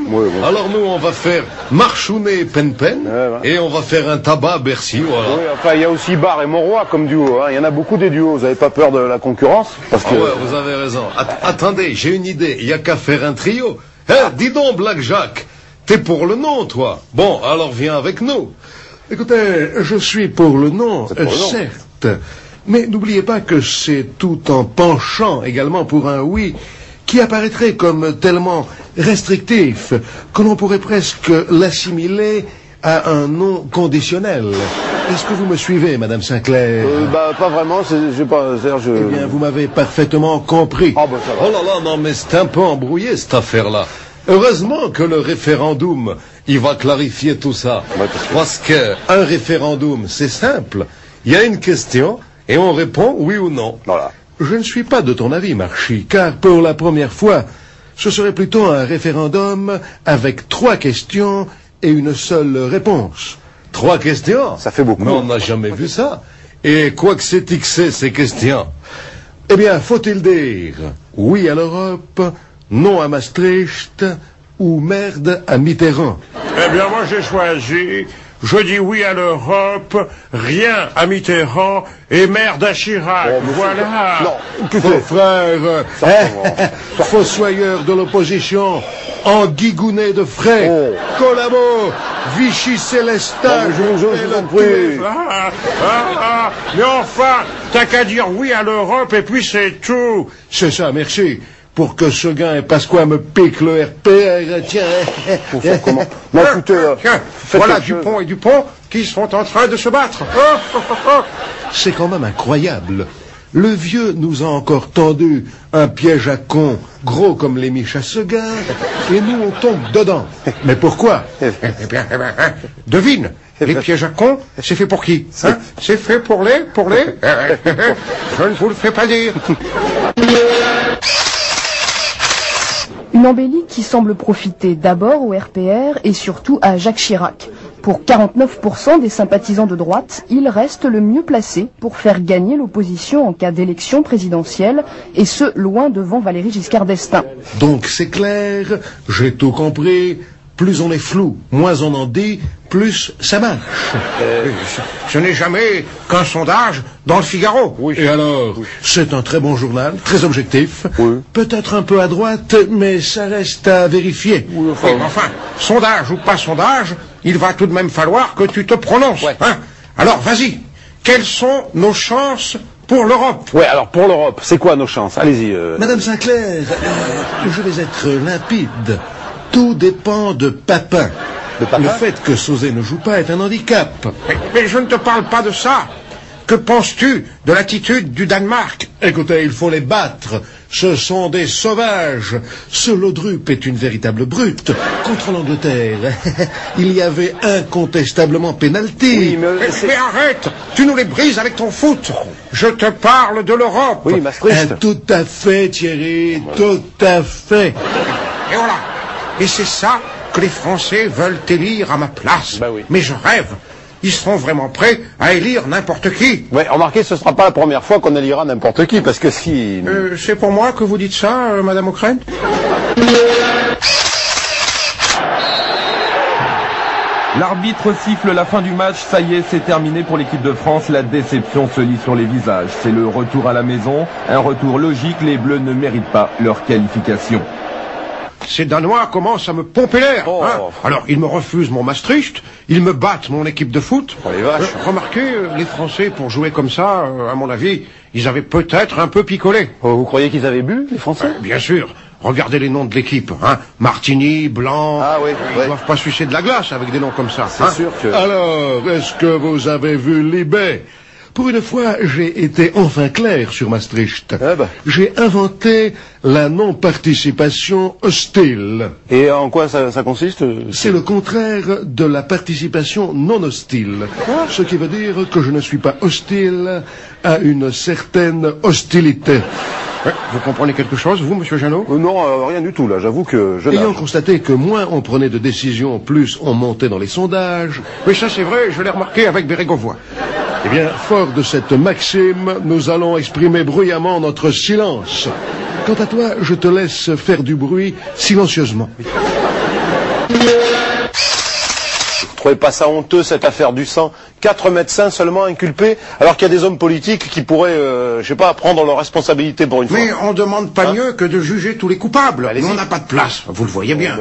Alors nous, on va faire Marchounet et Pen-Pen, et on va faire un tabac Bercy, voilà. Oui, enfin, il y a aussi Barre et Monroy comme duo. Hein. Il y en a beaucoup des duos. Vous n'avez pas peur de la concurrence parce que... ouais, vous avez raison. Attendez, j'ai une idée. Il n'y a qu'à faire un trio. Dis donc, Black Jack, t'es pour le nom, toi. Bon, alors viens avec nous. Écoutez, je suis pour le nom, certes. Mais n'oubliez pas que c'est tout en penchant également pour un oui qui apparaîtrait comme tellement restrictif que l'on pourrait presque l'assimiler à un non conditionnel. Est-ce que vous me suivez, Madame Sinclair? Pas vraiment, j'ai pas... Eh bien, vous m'avez parfaitement compris. Ah, ça va. Oh là là, non, mais c'est un peu embrouillé, cette affaire-là. Heureusement que le référendum, il va clarifier tout ça. Parce que un référendum, c'est simple. Il y a une question et on répond oui ou non. Voilà. Je ne suis pas de ton avis, Marchi, car pour la première fois, ce serait plutôt un référendum avec 3 questions et une seule réponse. 3 questions? Ça fait beaucoup. Mais on n'a jamais vu ça. Et quoi que c'est tixé, ces questions? Eh bien, faut-il dire oui à l'Europe, non à Maastricht ou merde à Mitterrand? Eh bien, moi, j'ai choisi. Je dis oui à l'Europe, rien à Mitterrand et merde à Chirac. Voilà. Non, Mon frère, fossoyeur de l'opposition, enguigounet de frais, collabo, Vichy Célestin, je vous en prie. Mais enfin, t'as qu'à dire oui à l'Europe et puis c'est tout. C'est ça, merci. Pour que Seguin et Pasqua me piquent le RPR, tiens. Pour faire comment? Non, écoutez, voilà Dupont et Dupont qui sont en train de se battre. C'est quand même incroyable. Le vieux nous a encore tendu un piège à con, gros comme les miches à Seguin, et nous on tombe dedans. Mais pourquoi? Eh bien, devine. Les pièges à con, c'est fait pour qui? Hein? C'est fait pour les... Je ne vous le fais pas dire. Une embellie qui semble profiter d'abord au RPR et surtout à Jacques Chirac. Pour 49% des sympathisants de droite, il reste le mieux placé pour faire gagner l'opposition en cas d'élection présidentielle, et ce, loin devant Valéry Giscard d'Estaing. Donc c'est clair, j'ai tout compris. Plus on est flou, moins on en dit, plus ça marche. Ce n'est jamais qu'un sondage dans le Figaro. Oui. Et alors, c'est un très bon journal, très objectif, peut-être un peu à droite, mais ça reste à vérifier. Enfin, sondage ou pas sondage, il va tout de même falloir que tu te prononces. Hein? Alors, vas-y, quelles sont nos chances pour l'Europe? Ouais, alors pour l'Europe, c'est quoi nos chances? Allez-y. Madame Sinclair, je vais être limpide. Tout dépend de Papin. Le fait que Sauzet ne joue pas est un handicap. Mais je ne te parle pas de ça. Que penses-tu de l'attitude du Danemark? Écoutez, il faut les battre. Ce sont des sauvages. Ce Laudrup est une véritable brute. Contre l'Angleterre, il y avait incontestablement pénalty. Oui, mais arrête. Tu nous les brises avec ton foot. Je te parle de l'Europe. Oui, Maastricht. Tout à fait, Thierry, tout à fait. Et voilà. Et c'est ça que les Français veulent élire à ma place. Mais je rêve. Ils seront vraiment prêts à élire n'importe qui. Ouais, remarquez, ce sera pas la première fois qu'on élira n'importe qui, parce que si... c'est pour moi que vous dites ça, Madame O'Krent? L'arbitre siffle la fin du match, ça y est, c'est terminé pour l'équipe de France, la déception se lit sur les visages. C'est le retour à la maison, un retour logique, les Bleus ne méritent pas leur qualification. Ces Danois commencent à me pomper l'air. Hein. Alors, ils me refusent mon Maastricht, ils me battent mon équipe de foot. Les vaches. Remarquez, les Français, pour jouer comme ça, à mon avis, ils avaient peut-être un peu picolé. Vous croyez qu'ils avaient bu, les Français? Bien sûr. Regardez les noms de l'équipe. Hein. Martini, Blanc. Ah oui. Ils doivent pas sucer de la glace avec des noms comme ça. C'est sûr que... Alors, est-ce que vous avez vu Libé? Pour une fois, j'ai été enfin clair sur Maastricht. J'ai inventé la non-participation hostile. Et en quoi ça consiste? C'est le contraire de la participation non hostile. Ce qui veut dire que je ne suis pas hostile à une certaine hostilité. Vous comprenez quelque chose, vous, monsieur Jeannot? Non, rien du tout, là. J'avoue que je... Ayant constaté que moins on prenait de décisions, plus on montait dans les sondages... Oui, ça c'est vrai, je l'ai remarqué avec Bérégovoy. Eh bien, fort de cette maxime, nous allons exprimer bruyamment notre silence. Quant à toi, je te laisse faire du bruit silencieusement. Vous trouvez pas ça honteux, cette affaire du sang? 4 médecins seulement inculpés, alors qu'il y a des hommes politiques qui pourraient, je sais pas, prendre leurs responsabilités pour une fois. Mais on demande pas mieux que de juger tous les coupables. Nous, on n'a pas de place, vous le voyez bien.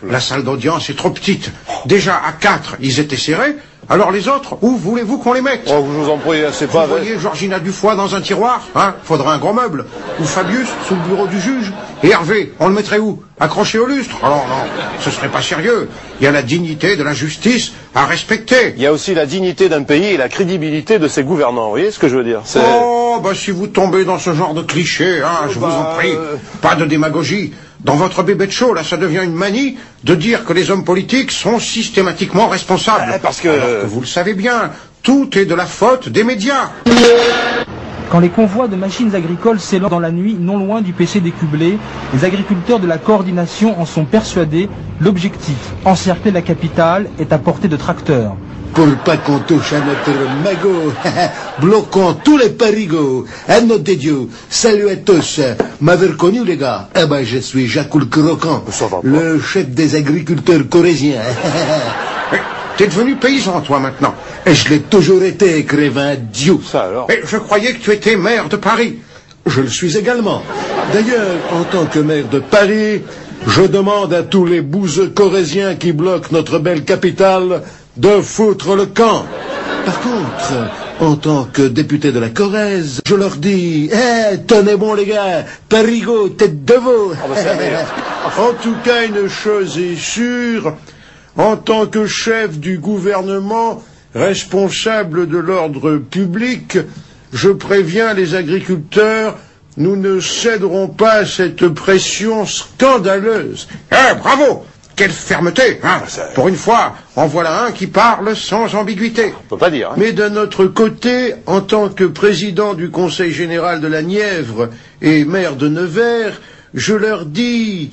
La salle d'audience est trop petite. Déjà, à 4, ils étaient serrés. Alors les autres, où voulez-vous qu'on les mette? Je vous en prie, c'est pas... Vous voyez Georgina Dufoy dans un tiroir? Hein? Faudra un gros meuble. Ou Fabius sous le bureau du juge. Et Hervé, on le mettrait où? Accroché au lustre? Alors non, ce serait pas sérieux. Il y a la dignité de la justice à respecter. Il y a aussi la dignité d'un pays et la crédibilité de ses gouvernants. Vous voyez ce que je veux dire? Oh, bah si vous tombez dans ce genre de cliché, hein, je vous en prie, pas de démagogie. Dans votre bébé de show, là, ça devient une manie de dire que les hommes politiques sont systématiquement responsables. Parce que... Alors que vous le savez bien, tout est de la faute des médias. Quand les convois de machines agricoles s'élancent dans la nuit non loin du PC des Cublés, les agriculteurs de la coordination en sont persuadés. L'objectif, encercler la capitale, est à portée de tracteurs. Pour pas qu'on touche à notre magot, bloquons tous les parigots. À notre Dieu, salut à tous. M'avez reconnu les gars? Eh ben je suis Jacques le Croquant, le chef des agriculteurs corésiens. T'es devenu paysan, toi, maintenant. Et je l'ai toujours été, crévin Dieu. Ça alors? Et je croyais que tu étais maire de Paris. Je le suis également. D'ailleurs, en tant que maire de Paris, je demande à tous les bouseux corésiens qui bloquent notre belle capitale de foutre le camp. Par contre, en tant que député de la Corrèze, je leur dis, tenez bon les gars, parigo, tête de veau. En tout cas, une chose est sûre, en tant que chef du gouvernement, responsable de l'ordre public, je préviens les agriculteurs, nous ne céderons pas à cette pression scandaleuse. Bravo! Quelle fermeté, hein. Pour une fois, en voilà un qui parle sans ambiguïté. On peut pas dire. Hein. Mais d'un autre côté, en tant que président du Conseil général de la Nièvre et maire de Nevers, je leur dis...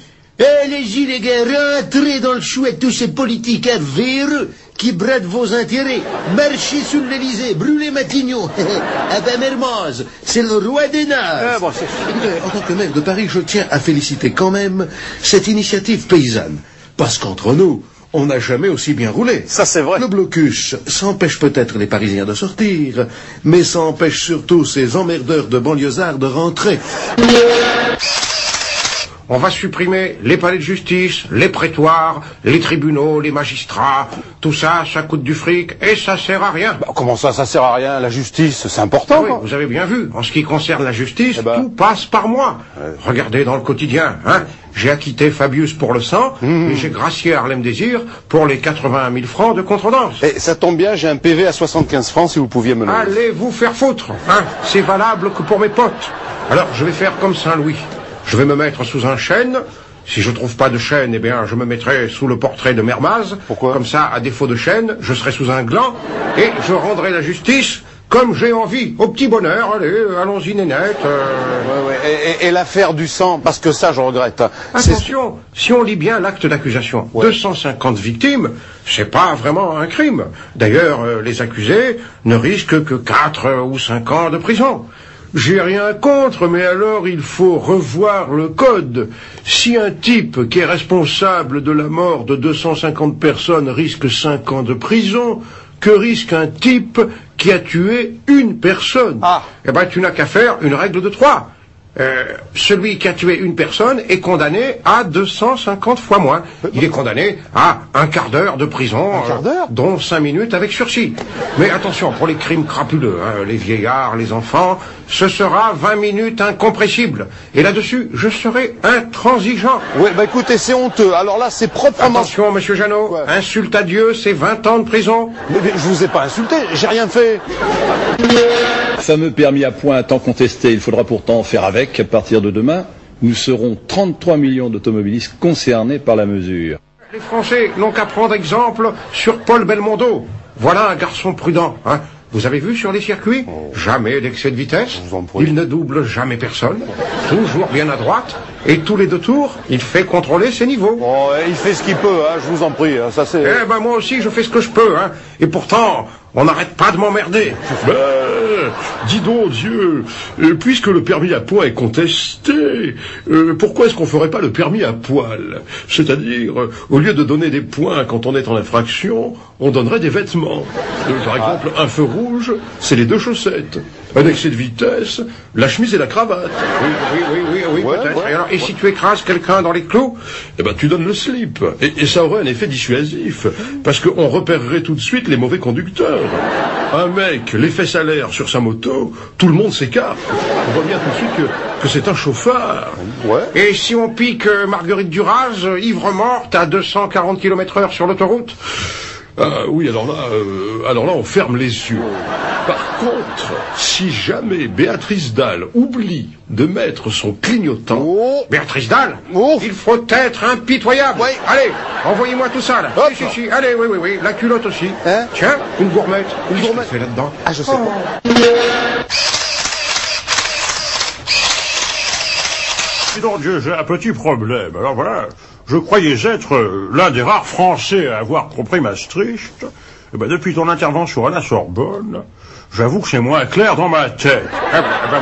Allez-y les gars, rentrez dans le chouette tous ces politiques véreux qui bradent vos intérêts. Marchez sous l'Élysée, brûlez Matignon. Ah ben Mermoz, c'est le roi des nazes. Écoutez, en tant que maire de Paris, je tiens à féliciter quand même cette initiative paysanne. Parce qu'entre nous, on n'a jamais aussi bien roulé. Ça, c'est vrai. Le blocus, ça empêche peut-être les Parisiens de sortir, mais ça empêche surtout ces emmerdeurs de banlieusards de rentrer. On va supprimer les palais de justice, les prétoires, les tribunaux, les magistrats. Tout ça, ça coûte du fric et ça sert à rien. Bah, comment ça sert à rien? La justice, c'est important. Oui, vous avez bien vu. En ce qui concerne la justice, tout passe par moi. Regardez dans le quotidien, hein. J'ai acquitté Fabius pour le sang et j'ai gracié Harlem Désir pour les 81 000 francs de contredanse. Et ça tombe bien, j'ai un PV à 75 francs si vous pouviez me le... Allez vous faire foutre, hein. C'est valable que pour mes potes. Alors, je vais faire comme Saint-Louis. Je vais me mettre sous un chêne. Si je trouve pas de chêne, eh bien, je me mettrai sous le portrait de Mermaz. Pourquoi? Comme ça, à défaut de chêne, je serai sous un gland et je rendrai la justice comme j'ai envie, au petit bonheur. Allez, allons-y, nénette. Et l'affaire du sang, parce que ça, je regrette. Attention, si on lit bien l'acte d'accusation, 250 victimes, c'est pas vraiment un crime. D'ailleurs, les accusés ne risquent que 4 ou 5 ans de prison. J'ai rien contre, mais alors il faut revoir le code. Si un type qui est responsable de la mort de 250 personnes risque 5 ans de prison, que risque un type qui a tué une personne? Eh ben, tu n'as qu'à faire une règle de 3. Celui qui a tué une personne est condamné à 250 fois moins. Il est condamné à un quart d'heure de prison, dont 5 minutes avec sursis. Mais attention, pour les crimes crapuleux, hein, les vieillards, les enfants, ce sera 20 minutes incompressibles. Et là-dessus, je serai intransigeant. Oui, bah écoutez, c'est honteux. Alors là, c'est proprement... Attention, monsieur Jeannot, insulte à Dieu, c'est 20 ans de prison. Mais je vous ai pas insulté, j'ai rien fait. Fameux permis à points tant contesté, il faudra pourtant faire avec. À partir de demain, nous serons 33 millions d'automobilistes concernés par la mesure. Les Français n'ont qu'à prendre exemple sur Paul Belmondo. Voilà un garçon prudent, hein. Vous avez vu sur les circuits? Jamais d'excès de vitesse. Il ne double jamais personne. Toujours bien à droite. Et tous les 2 tours, il fait contrôler ses niveaux. Oh, il fait ce qu'il peut, hein, je vous en prie. Ça c'est... Eh ben moi aussi, je fais ce que je peux, hein. Et pourtant, on n'arrête pas de m'emmerder. Dis donc, Dieu, puisque le permis à points est contesté, pourquoi est-ce qu'on ferait pas le permis à poil? C'est-à-dire, au lieu de donner des points quand on est en infraction, on donnerait des vêtements. Par exemple, un feu rouge, c'est les 2 chaussettes. Un excès de vitesse, la chemise et la cravate. Oui, peut-être. Et si tu écrases quelqu'un dans les clous? Eh ben, tu donnes le slip. Et ça aurait un effet dissuasif. Parce qu'on repérerait tout de suite les mauvais conducteurs. Un mec, les fesses à l'air sur sa moto, tout le monde s'écarte. On voit bien tout de suite que c'est un chauffard. Et si on pique Marguerite Duras, ivre morte à 240 km/h sur l'autoroute? Ah oui, alors là, on ferme les yeux. Par contre, si jamais Béatrice Dalle oublie de mettre son clignotant... Béatrice Dalle, il faut être impitoyable. Allez, envoyez-moi tout ça, là. Si. Allez, oui. La culotte aussi. Tiens, une gourmette. Une gourmette. Qu'est-ce que tu fais là-dedans? Ah, je sais pas. Président Dieu, j'ai un petit problème. Alors voilà, je croyais être l'un des rares Français à avoir compris Maastricht. Et ben, depuis ton intervention à la Sorbonne, j'avoue que c'est moins clair dans ma tête.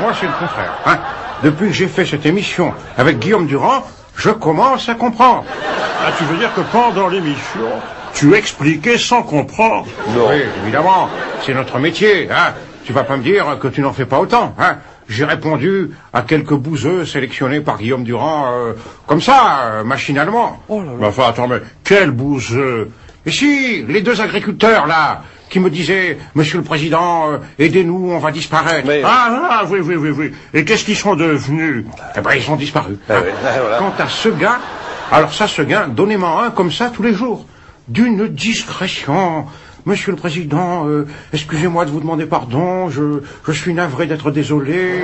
Moi, c'est le contraire. Hein. Depuis que j'ai fait cette émission avec Guillaume Durand, je commence à comprendre. Ah, tu veux dire que pendant l'émission, tu expliquais sans comprendre? Non. Oui, évidemment, c'est notre métier. Hein. Tu vas pas me dire que tu n'en fais pas autant. Hein. J'ai répondu à quelques bouseux sélectionnés par Guillaume Durand, comme ça, machinalement. Oh là là. Mais enfin, attends, mais quel bouseux? Et si, les deux agriculteurs, là, qui me disaient, Monsieur le Président, aidez-nous, on va disparaître. Mais... Ah, oui. Et qu'est-ce qu'ils sont devenus? Eh ben, ils ont disparu. Hein. Voilà. Quant à Seguin, alors ça, Seguin, donnez-moi un comme ça tous les jours. D'une discrétion. Monsieur le Président, excusez-moi de vous demander pardon, je suis navré d'être désolé.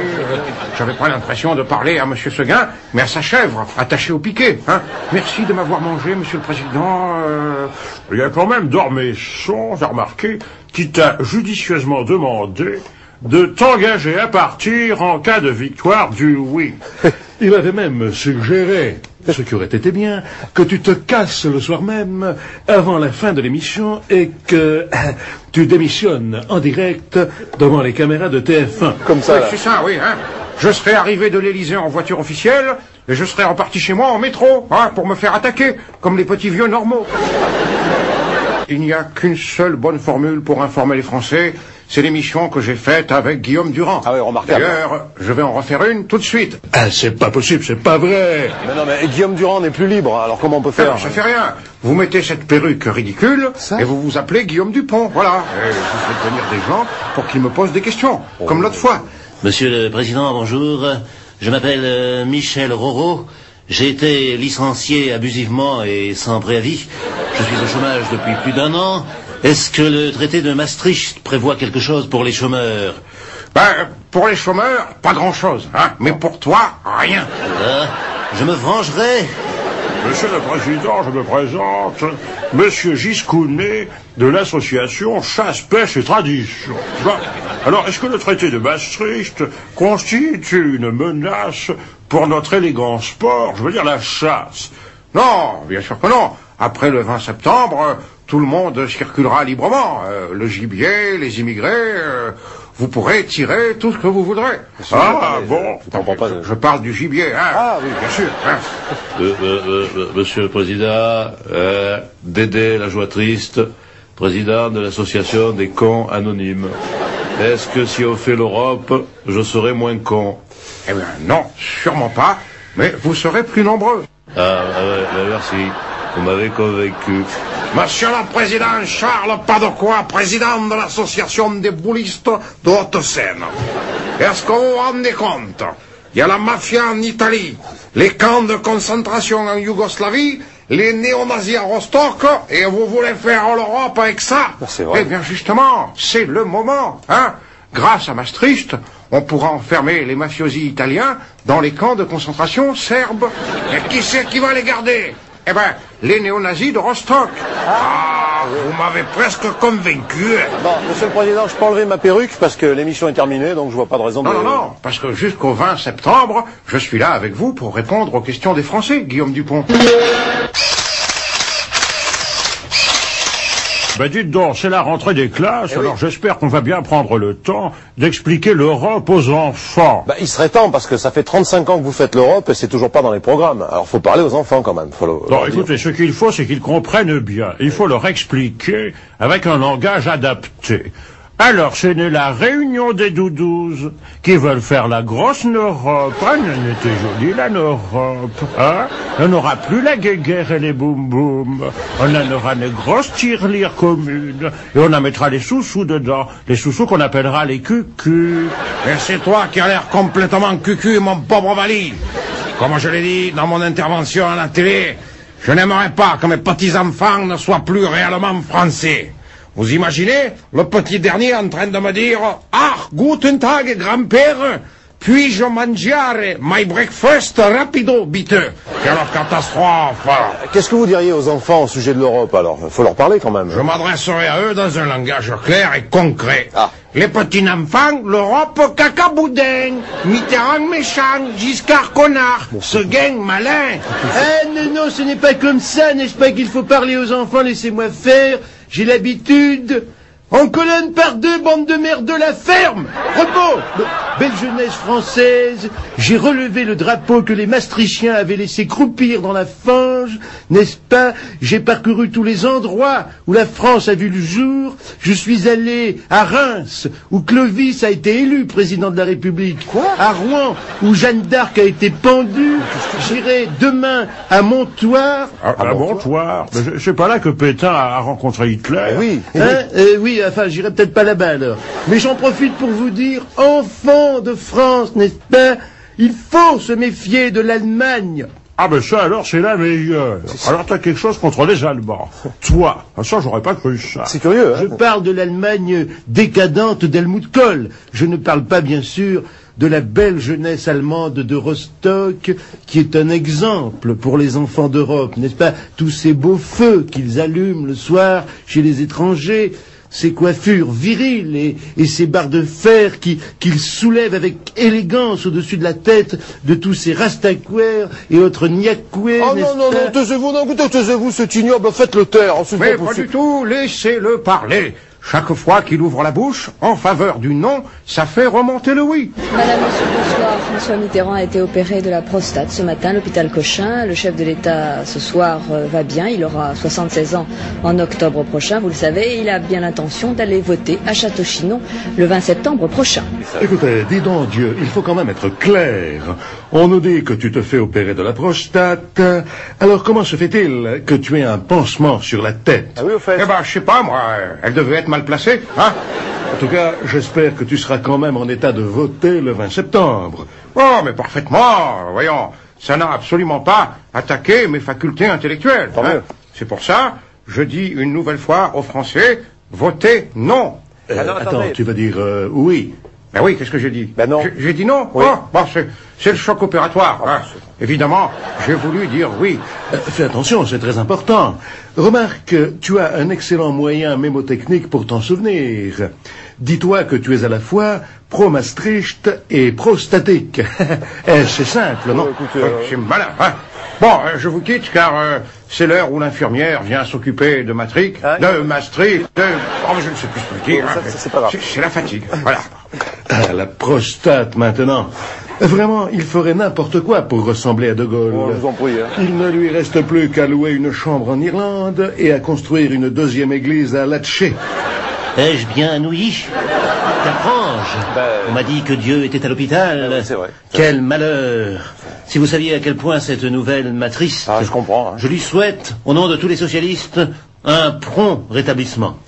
J'avais pas l'impression de parler à Monsieur Seguin, mais à sa chèvre, attachée au piquet. Hein. Merci de m'avoir mangé, Monsieur le Président. Il y a quand même Dormesson, j'ai remarqué, qui t'a judicieusement demandé de t'engager à partir en cas de victoire du oui. Il avait même suggéré, ce qui aurait été bien, que tu te casses le soir même, avant la fin de l'émission, et que tu démissionnes en direct devant les caméras de TF1. Comme ça. Oui, c'est ça, oui. Hein. Je serais arrivé de l'Élysée en voiture officielle, et je serais reparti chez moi en métro, hein, pour me faire attaquer, comme les petits vieux normaux. Il n'y a qu'une seule bonne formule pour informer les Français, c'est l'émission que j'ai faite avec Guillaume Durand. Ah oui, remarquable. D'ailleurs, je vais en refaire une tout de suite. Ah, c'est pas possible, c'est pas vrai. Mais non, mais Guillaume Durand n'est plus libre, alors comment on peut faire? Ça fait rien. Vous mettez cette perruque ridicule, et vous vous appelez Guillaume Dupont, voilà. Et vous faites venir des gens pour qu'ils me posent des questions, comme l'autre fois. Monsieur le Président, bonjour. Je m'appelle Michel Roro. J'ai été licencié abusivement et sans préavis. Je suis au chômage depuis plus d'1 an. Est-ce que le traité de Maastricht prévoit quelque chose pour les chômeurs? Pour les chômeurs, pas grand-chose, hein. Mais pour toi, rien. Je me vengerai. Monsieur le Président, je me présente, Monsieur Giscounet de l'association Chasse, Pêche et Tradition. Alors, est-ce que le traité de Maastricht constitue une menace pour notre élégant sport, je veux dire la chasse? Non, bien sûr que non. Après le 20 septembre, tout le monde circulera librement. Le gibier, les immigrés, vous pourrez tirer tout ce que vous voudrez. Bon. Je parle du gibier, hein. Ah oui, bien sûr. Hein. Monsieur le Président, Dédé la joie triste, président de l'association des cons anonymes. Est-ce que si on fait l'Europe, je serai moins con? Eh bien, non, sûrement pas, mais vous serez plus nombreux. Merci. Vous m'avez convaincu. Monsieur le Président Charles Padokois, président de l'association des boulistes de Haute-Seine. Est-ce que vous vous rendez compte? Il y a la mafia en Italie, les camps de concentration en Yougoslavie, les néo-nazis à Rostock, et vous voulez faire l'Europe avec ça? C'est vrai. Eh bien justement, c'est le moment, hein. Grâce à Maastricht, on pourra enfermer les mafiosi italiens dans les camps de concentration serbes. Et qui c'est qui va les garder? Eh ben, les néo-nazis de Rostock. Vous m'avez presque convaincu. Bon, Monsieur le Président, je peux enlever ma perruque parce que l'émission est terminée, donc je vois pas de raison de... Non, parce que jusqu'au 20 septembre, je suis là avec vous pour répondre aux questions des Français, Guillaume Dupont. Dites donc, c'est la rentrée des classes, alors j'espère qu'on va bien prendre le temps d'expliquer l'Europe aux enfants. Il serait temps, parce que ça fait 35 ans que vous faites l'Europe et c'est toujours pas dans les programmes. Alors faut parler aux enfants quand même. Non, écoutez, ce qu'il faut, c'est qu'ils comprennent bien. Il faut leur expliquer avec un langage adapté. Alors, c'est né la réunion des doudous qui veulent faire la grosse Europe. Ah, elle était jolie, la Europe. Hein? On n'aura plus la guéguerre et les boum-boum. On en aura une grosse tirelire commune. Et on en mettra les sous-sous dedans. Les sous-sous qu'on appellera les cucus. Et c'est toi qui as l'air complètement cucu, mon pauvre Vali. Comme je l'ai dit dans mon intervention à la télé, je n'aimerais pas que mes petits-enfants ne soient plus réellement français. Vous imaginez le petit dernier en train de me dire « Ah, guten Tag, grand-père » puis-je mangiare my breakfast rapido, biteux? Quelle catastrophe! Qu'est-ce que vous diriez aux enfants au sujet de l'Europe, alors? Faut leur parler, quand même. Je m'adresserai à eux dans un langage clair et concret. Ah. Les petits enfants, l'Europe, cacaboudin, Mitterrand méchant, Giscard connard, Seguin malin. Ah non, ce n'est pas comme ça, n'est-ce pas qu'il faut parler aux enfants, laissez-moi faire, j'ai l'habitude. En colonne par deux, bande de merde de la ferme. Repos. Belle jeunesse française, j'ai relevé le drapeau que les Maastrichtiens avaient laissé croupir dans la fange, n'est-ce pas? J'ai parcouru tous les endroits où la France a vu le jour. Je suis allé à Reims, où Clovis a été élu président de la République. Quoi? À Rouen, où Jeanne d'Arc a été pendue. J'irai demain à Montoire. À Montoire? C'est pas là que Pétain a rencontré Hitler? Oui. Oui, enfin, j'irai peut-être pas là-bas alors. Mais j'en profite pour vous dire, enfants de France, n'est-ce pas? Il faut se méfier de l'Allemagne. Ah ben ça alors c'est la meilleure. Alors t'as quelque chose contre les Allemands. Toi, ça j'aurais pas cru ça. C'est curieux, hein? Je parle de l'Allemagne décadente d'Helmut Kohl. Je ne parle pas bien sûr de la belle jeunesse allemande de Rostock, qui est un exemple pour les enfants d'Europe, n'est-ce pas? Tous ces beaux feux qu'ils allument le soir chez les étrangers, ces coiffures viriles et ces barres de fer qu'ils soulèvent avec élégance au-dessus de la tête de tous ces rastaquaires et autres niakoués. Oh non, taisez-vous, c'est ignoble, faites-le taire. Mais pas du tout, laissez-le parler. Chaque fois qu'il ouvre la bouche, en faveur du non, ça fait remonter le oui. Madame, monsieur, bonsoir. François Mitterrand a été opéré de la prostate ce matin à l'hôpital Cochin. Le chef de l'État, ce soir, va bien. Il aura 76 ans en octobre prochain, vous le savez. Et il a bien l'intention d'aller voter à Château-Chinon le 20 septembre prochain. Écoutez, dis donc Dieu, il faut quand même être clair. On nous dit que tu te fais opérer de la prostate. Alors comment se fait-il que tu aies un pansement sur la tête? Ah oui, au fait. Eh ben, je sais pas, moi, elle devait être mal placée, hein? En tout cas, j'espère que tu seras quand même en état de voter le 20 septembre. Oh, mais parfaitement, voyons. Ça n'a absolument pas attaqué mes facultés intellectuelles. Hein? C'est pour ça, je dis une nouvelle fois aux Français, votez non. Attends, tu vas dire oui. Ben oui, qu'est-ce que j'ai dit? Ben non. J'ai dit non? Oui. Oh, bon, c'est le choc opératoire. Hein. Évidemment, j'ai voulu dire oui. Fais attention, c'est très important. Remarque, tu as un excellent moyen mémotechnique pour t'en souvenir. Dis-toi que tu es à la fois pro-Maastricht et pro-statique. C'est simple, non? C'est malin, hein? Bon, je vous quitte car c'est l'heure où l'infirmière vient s'occuper de Maastricht, oh, je ne sais plus ce que dire. C'est pas grave. C'est la fatigue, voilà. Ah, la prostate maintenant. Vraiment, il ferait n'importe quoi pour ressembler à De Gaulle. Oh, je vous en prie, hein. Il ne lui reste plus qu'à louer une chambre en Irlande et à construire une deuxième église à Latché. Ai-je bien ouï? T'arrange. On m'a dit que Dieu était à l'hôpital. C'est vrai. Quel malheur. Si vous saviez à quel point cette nouvelle m'attriste. Ah, je comprends. Hein. Je lui souhaite, au nom de tous les socialistes, un prompt rétablissement.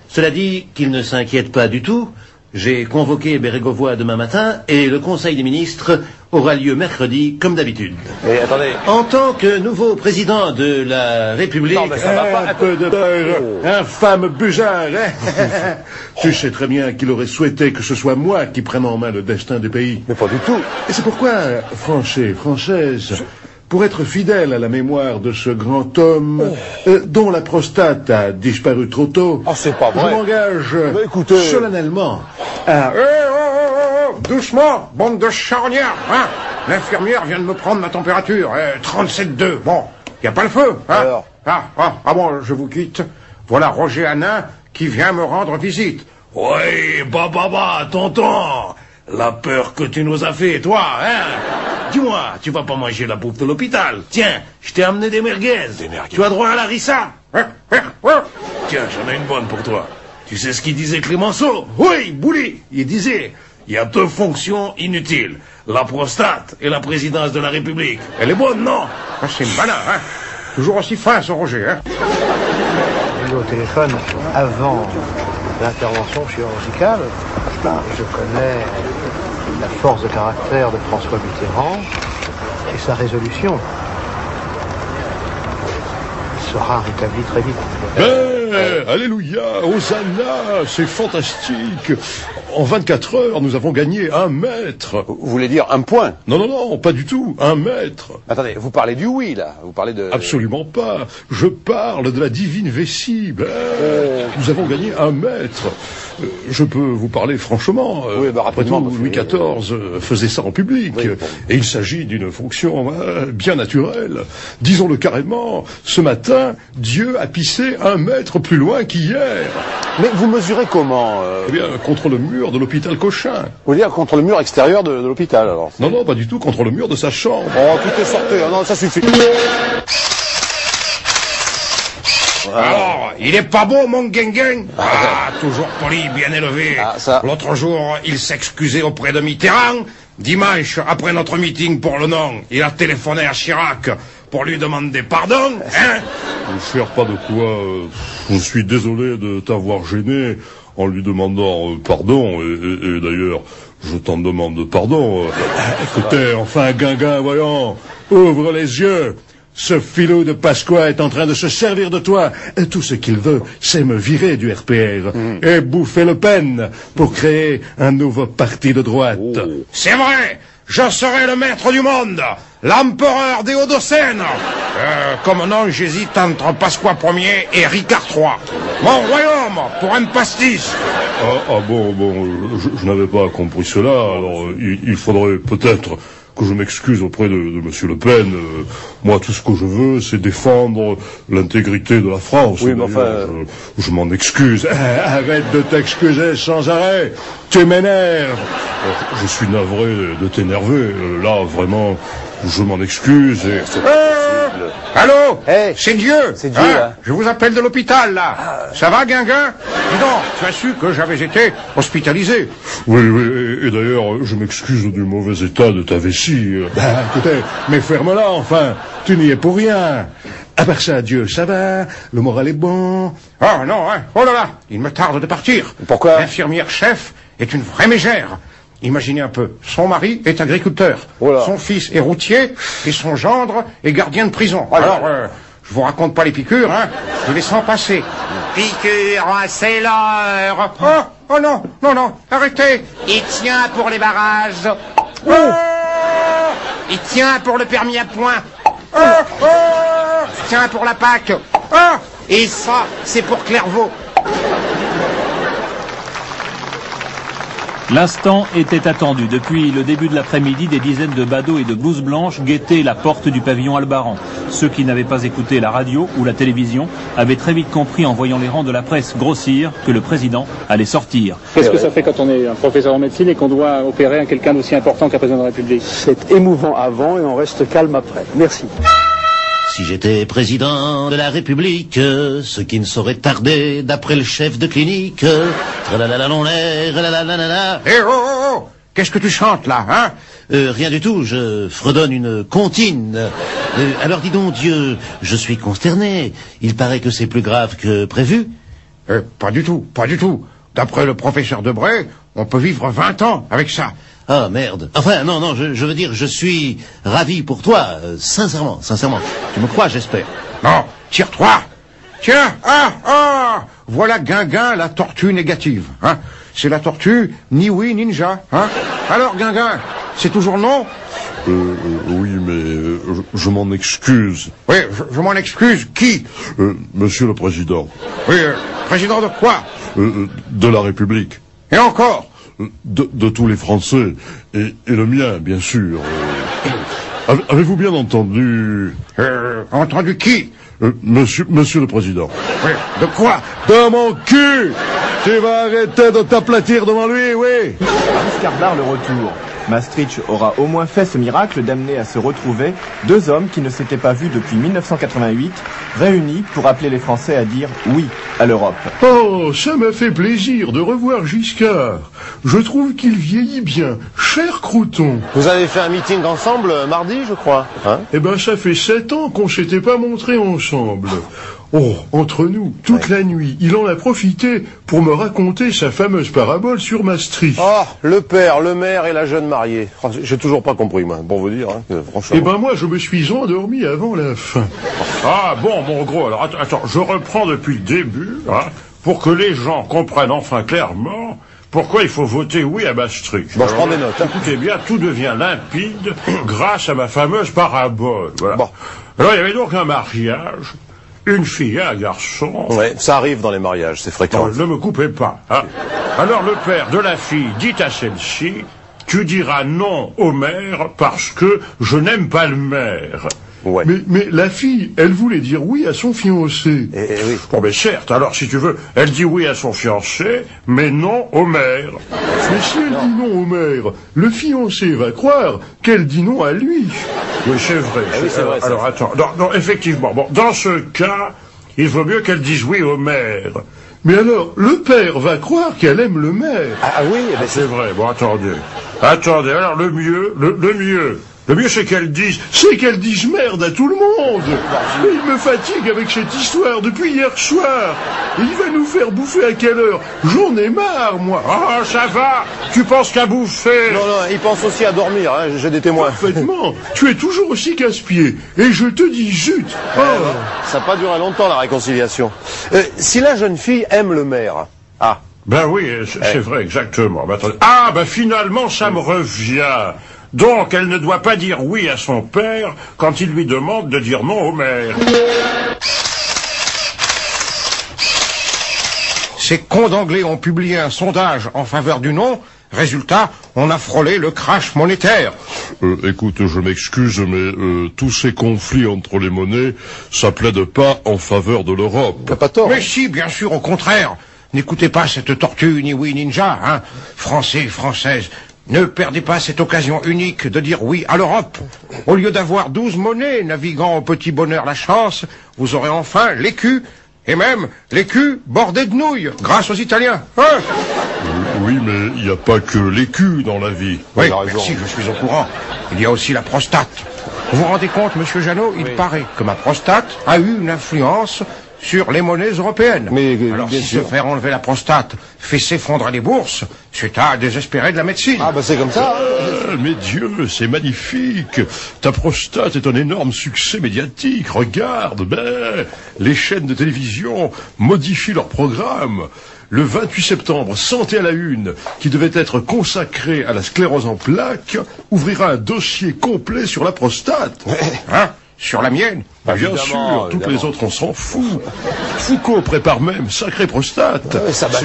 Cela dit qu'il ne s'inquiète pas du tout. J'ai convoqué Bérégovoy demain matin et le Conseil des ministres aura lieu mercredi, comme d'habitude. Mais attendez. En tant que nouveau président de la République... Non, mais ça va pas. Un peu de terre, infâme buzard, hein? Tu sais très bien qu'il aurait souhaité que ce soit moi qui prenne en main le destin du pays. Mais pas du tout. Et c'est pourquoi, Français, Françaises, pour être fidèle à la mémoire de ce grand homme, dont la prostate a disparu trop tôt, c'est pas vrai. Je m'engage solennellement à... Doucement, bande de charognards, hein? L'infirmière vient de me prendre ma température, 37,2. Bon, y a pas le feu, hein? Alors bon, je vous quitte. Voilà Roger Hanin qui vient me rendre visite. Oui, tonton. La peur que tu nous as fait, toi, hein? Dis-moi, tu vas pas manger la bouffe de l'hôpital? Tiens, je t'ai amené des merguez. Tu as droit à la rissa. Tiens, j'en ai une bonne pour toi. Tu sais ce qu'il disait Clémenceau? Oui, Bouli. Il disait, il y a deux fonctions inutiles. La prostate et la présidence de la République. Elle est bonne, non? C'est malin, hein? Toujours aussi fin, ce Roger, hein? J'ai eu au téléphone avant l'intervention chirurgicale. Je connais la force de caractère de François Mitterrand et sa résolution. Il sera rétabli très vite. Ouais, alléluia, Hosanna, c'est fantastique. En 24 heures, nous avons gagné 1 mètre. Vous voulez dire 1 point? Non, non, non, pas du tout, 1 mètre. Attendez, vous parlez du oui, là? Vous parlez de... Absolument pas. Je parle de la divine vessie. Nous avons gagné 1 mètre. Je peux vous parler franchement. Oui, bah, après tout, Louis XIV faisait ça en public. Oui, bon. Et il s'agit d'une fonction bien naturelle. Disons-le carrément, ce matin, Dieu a pissé 1 mètre plus loin qu'hier. Mais vous mesurez comment Eh bien, contre le mur de l'hôpital Cochin. Vous voulez dire contre le mur extérieur de l'hôpital, alors? Non, non, pas du tout, contre le mur de sa chambre. Oh, tout est sorti. Non, ça suffit. Alors, il est pas beau, mon Guinguin? Ah, toujours poli, bien élevé. L'autre jour, il s'excusait auprès de Mitterrand. Dimanche, après notre meeting pour le nom, il a téléphoné à Chirac pour lui demander pardon, hein? Cher pas de quoi, je suis désolé de t'avoir gêné en lui demandant pardon, et d'ailleurs, je t'en demande pardon. Écoutez, enfin, Guinguin, voyons, ouvre les yeux. Ce filou de Pasqua est en train de se servir de toi. Et tout ce qu'il veut, c'est me virer du RPR et bouffer Le Pen pour créer un nouveau parti de droite. C'est vrai, je serai le maître du monde, l'empereur des Hauts-de-Seine. Comme nom, j'hésite entre Pasqua Ier et Ricard III. Mon royaume, pour un pastis. Bon, je n'avais pas compris cela, alors il faudrait peut-être que je m'excuse auprès de Monsieur Le Pen. Moi, tout ce que je veux, c'est défendre l'intégrité de la France. Oui, mais enfin... Je m'en excuse. Arrête de t'excuser sans arrêt. Tu m'énerves. Je suis navré de t'énerver. Là, vraiment, je m'en excuse. Et... Allô? C'est Dieu. C'est Dieu, hein? Je vous appelle de l'hôpital, là. Ça va, Guinguin? Dis donc, tu as su que j'avais été hospitalisé? Oui, et d'ailleurs, je m'excuse du mauvais état de ta vessie. Écoutez, mais ferme-la, enfin. Tu n'y es pour rien. À part ça, Dieu, ça va. Le moral est bon. Oh non, hein. Oh là là, il me tarde de partir. Pourquoi? L'infirmière chef est une vraie mégère. Imaginez un peu, son mari est agriculteur, son fils est routier, et son gendre est gardien de prison. Alors, je vous raconte pas les piqûres, hein, je les sens passer. Piqûre, c'est l'heure. Oh non, arrêtez. Il tient pour les barrages. Il tient pour le permis à point. Il tient pour la PAC. Et ça, c'est pour Clairvaux. L'instant était attendu. Depuis le début de l'après-midi, des dizaines de badauds et de blouses blanches guettaient la porte du pavillon Albaran. Ceux qui n'avaient pas écouté la radio ou la télévision avaient très vite compris en voyant les rangs de la presse grossir que le président allait sortir. Qu'est-ce que ça fait quand on est un professeur en médecine et qu'on doit opérer à quelqu'un d'aussi important qu'un président de la République? C'est émouvant avant et on reste calme après. Merci. Si j'étais président de la République, ce qui ne saurait tarder, d'après le chef de clinique, oh, qu'est-ce que tu chantes là, hein? Rien du tout, je fredonne une comptine. Alors dis donc, Dieu, je suis consterné. Il paraît que c'est plus grave que prévu. Pas du tout. D'après le professeur Debray, on peut vivre 20 ans avec ça. Ah, merde. Enfin, non, je veux dire, je suis ravi pour toi, sincèrement. Tu me crois, j'espère. Non, tire-toi. Tiens, voilà Guinguin, la tortue négative, hein. C'est la tortue ni oui ninja, hein. Alors, Guinguin, c'est toujours non? Oui, mais je m'en excuse. Oui, je m'en excuse. Qui? Monsieur le Président. Oui, président de quoi? De la République. Et encore? De tous les Français, et le mien, bien sûr. Avez-vous bien entendu... Entendu qui? Monsieur le Président. Oui, de quoi? De mon cul! Tu vas arrêter de t'aplatir devant lui, oui! Giscard le retour. Maastricht aura au moins fait ce miracle d'amener à se retrouver deux hommes qui ne s'étaient pas vus depuis 1988, réunis pour appeler les Français à dire oui à l'Europe. Oh, ça m'a fait plaisir de revoir Giscard. Je trouve qu'il vieillit bien, cher Crouton. Vous avez fait un meeting ensemble mardi, je crois, hein? Eh ben, ça fait 7 ans qu'on s'était pas montré ensemble. Oh, entre nous, toute la nuit, il en a profité pour me raconter sa fameuse parabole sur Maastricht. Ah, le père, le maire et la jeune mariée. Oh, j'ai toujours pas compris, moi, pour vous dire, hein, franchement. Eh ben moi, je me suis endormi avant la fin. Ah bon, mon gros, alors attends, je reprends depuis le début, hein, pour que les gens comprennent enfin clairement pourquoi il faut voter oui à Maastricht. Bon, je prends des notes. Hein. Écoutez bien, tout devient limpide grâce à ma fameuse parabole. Voilà. Bon. Alors, il y avait donc un mariage, une fille et un garçon. Ouais, ça arrive dans les mariages, c'est fréquent. Non, ne me coupez pas. Hein. Alors, le père de la fille dit à celle-ci, tu diras non au maire parce que je n'aime pas le maire. Ouais. Mais la fille, elle voulait dire oui à son fiancé. Oui. Bon, mais certes, alors si tu veux, elle dit oui à son fiancé, mais non au maire. Mais si elle dit non au maire, le fiancé va croire qu'elle dit non à lui. Oui, c'est vrai. Oui, c'est vrai. Alors attends, non, effectivement, bon, dans ce cas, il vaut mieux qu'elle dise oui au maire. Mais alors, le père va croire qu'elle aime le maire. Ah oui, eh ben c'est vrai. Bon, attendez, alors le mieux, c'est qu'elle dise merde à tout le monde. Mais il me fatigue avec cette histoire depuis hier soir. Et il va nous faire bouffer à quelle heure? J'en ai marre, moi. Ah, ça va. Tu penses qu'à bouffer? Non, il pense aussi à dormir, hein, j'ai des témoins. Parfaitement. Tu es toujours aussi casse-pied. Et je te dis zut. Ça n'a pas duré longtemps, la réconciliation. Si la jeune fille aime le maire... Ah. Ben oui, c'est vrai, exactement. Ben finalement, ça me revient. Donc, elle ne doit pas dire oui à son père quand il lui demande de dire non au maire. Ces cons d'anglais ont publié un sondage en faveur du non. Résultat, on a frôlé le crash monétaire. Écoute, je m'excuse, mais tous ces conflits entre les monnaies, ça plaide pas en faveur de l'Europe. T'as pas tort. Mais si, bien sûr, au contraire. N'écoutez pas cette tortue ni oui ninja, hein. Français, Françaises, ne perdez pas cette occasion unique de dire oui à l'Europe. Au lieu d'avoir 12 monnaies naviguant au petit bonheur la chance, vous aurez enfin l'écu, et même l'écu bordé de nouilles, grâce aux Italiens. Hein? Oui, mais il n'y a pas que l'écu dans la vie. Oui, merci, je suis au courant. Il y a aussi la prostate. Vous vous rendez compte, monsieur Janot, il paraît que ma prostate a eu une influence sur les monnaies européennes. Mais alors si se faire enlever la prostate fait s'effondrer les bourses, c'est à désespérer de la médecine. Ah ben c'est comme ça. Mais Dieu, c'est magnifique. Ta prostate est un énorme succès médiatique. Regarde, les chaînes de télévision modifient leur programme. Le 28 septembre, Santé à la une, qui devait être consacré à la sclérose en plaques, ouvrira un dossier complet sur la prostate. Hein? Sur la mienne? Bien sûr, toutes les autres, on s'en fout. Foucault prépare même Sacré prostate. Ça bat tout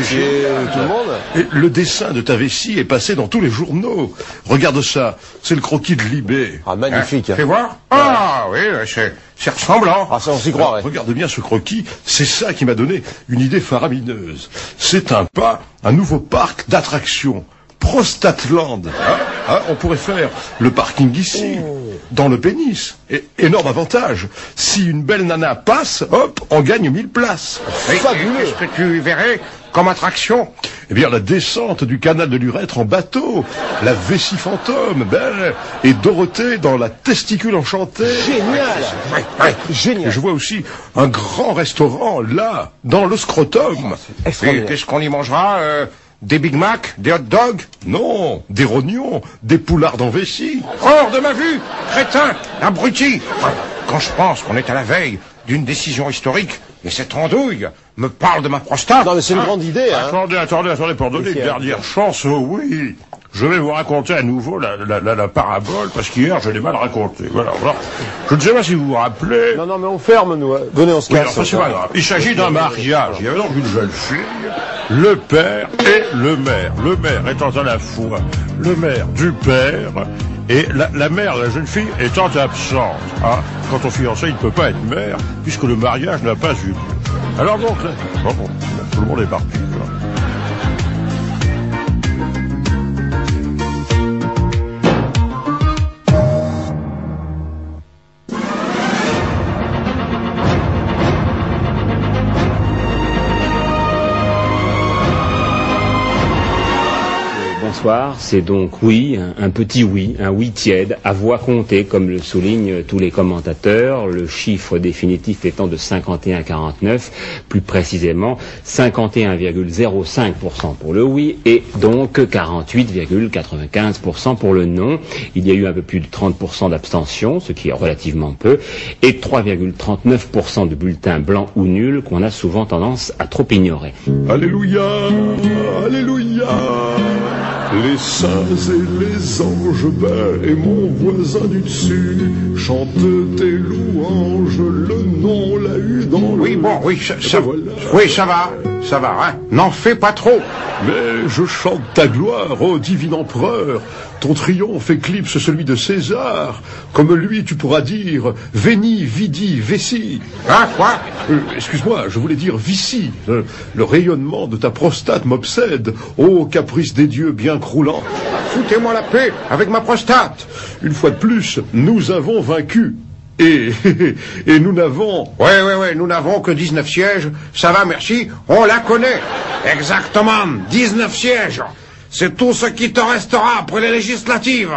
le monde. Et le dessin de ta vessie est passé dans tous les journaux. Regarde ça, c'est le croquis de Libé. Ah, magnifique. Fais voir. Ah oui, c'est ressemblant. Ah, ça on s'y croirait. Regarde bien ce croquis, c'est ça qui m'a donné une idée faramineuse. C'est un nouveau parc d'attractions. Prostatland. On pourrait faire le parking ici, dans le pénis. Et énorme avantage. Si une belle nana passe, hop, on gagne 1000 places. Qu'est-ce que tu verrais comme attraction? Eh bien, la descente du canal de l'urètre en bateau, la vessie fantôme, et Dorothée dans la testicule enchantée. Génial. Génial. Et je vois aussi un grand restaurant, là, dans le scrotum. Qu'est-ce qu'on y mangera Des Big Mac? Des hot dogs? Non, des rognons, des poulards en vessie. Hors de ma vue, crétin, abruti. Quand je pense qu'on est à la veille d'une décision historique, et cette andouille me parle de ma prostate. Non mais c'est une grande idée, hein. Attendez, pour donner une dernière chance, oui. Je vais vous raconter à nouveau la parabole, parce qu'hier, je l'ai mal racontée. Voilà. Je ne sais pas si vous vous rappelez... Non, mais on ferme, nous. Venez, on se casse. C'est pas grave. Il s'agit d'un mariage. Il y avait donc une jeune fille, le père et le maire. Le maire étant à la fois le maire du père et la mère de la jeune fille étant absente. Hein. Quand on fiancé, il ne peut pas être maire, puisque le mariage n'a pas eu lieu. Alors donc, tout le monde est parti. François, c'est donc oui, un petit oui, un oui tiède, à voix comptée, comme le soulignent tous les commentateurs, le chiffre définitif étant de 51,49, plus précisément 51,05% pour le oui et donc 48,95% pour le non. Il y a eu un peu plus de 30% d'abstention, ce qui est relativement peu, et 3,39% de bulletins blancs ou nuls qu'on a souvent tendance à trop ignorer. Alléluia, alléluia. Les saints et les anges, ben, et mon voisin du dessus chante tes louanges, le nom l'a eu dans le... Oui, bon, oui, ça va, hein. N'en fais pas trop. Mais je chante ta gloire, ô divin empereur. Ton triomphe éclipse celui de César. Comme lui, tu pourras dire Veni, Vidi, Vessi. Hein, quoi excuse-moi, je voulais dire Vici. Le rayonnement de ta prostate m'obsède. Ô caprice des dieux bien croulant. Foutez-moi la paix avec ma prostate. Une fois de plus, nous avons vaincu. Et nous n'avons... Ouais, nous n'avons que 19 sièges. Ça va, merci, on la connaît. Exactement, 19 sièges. C'est tout ce qui te restera après les législatives.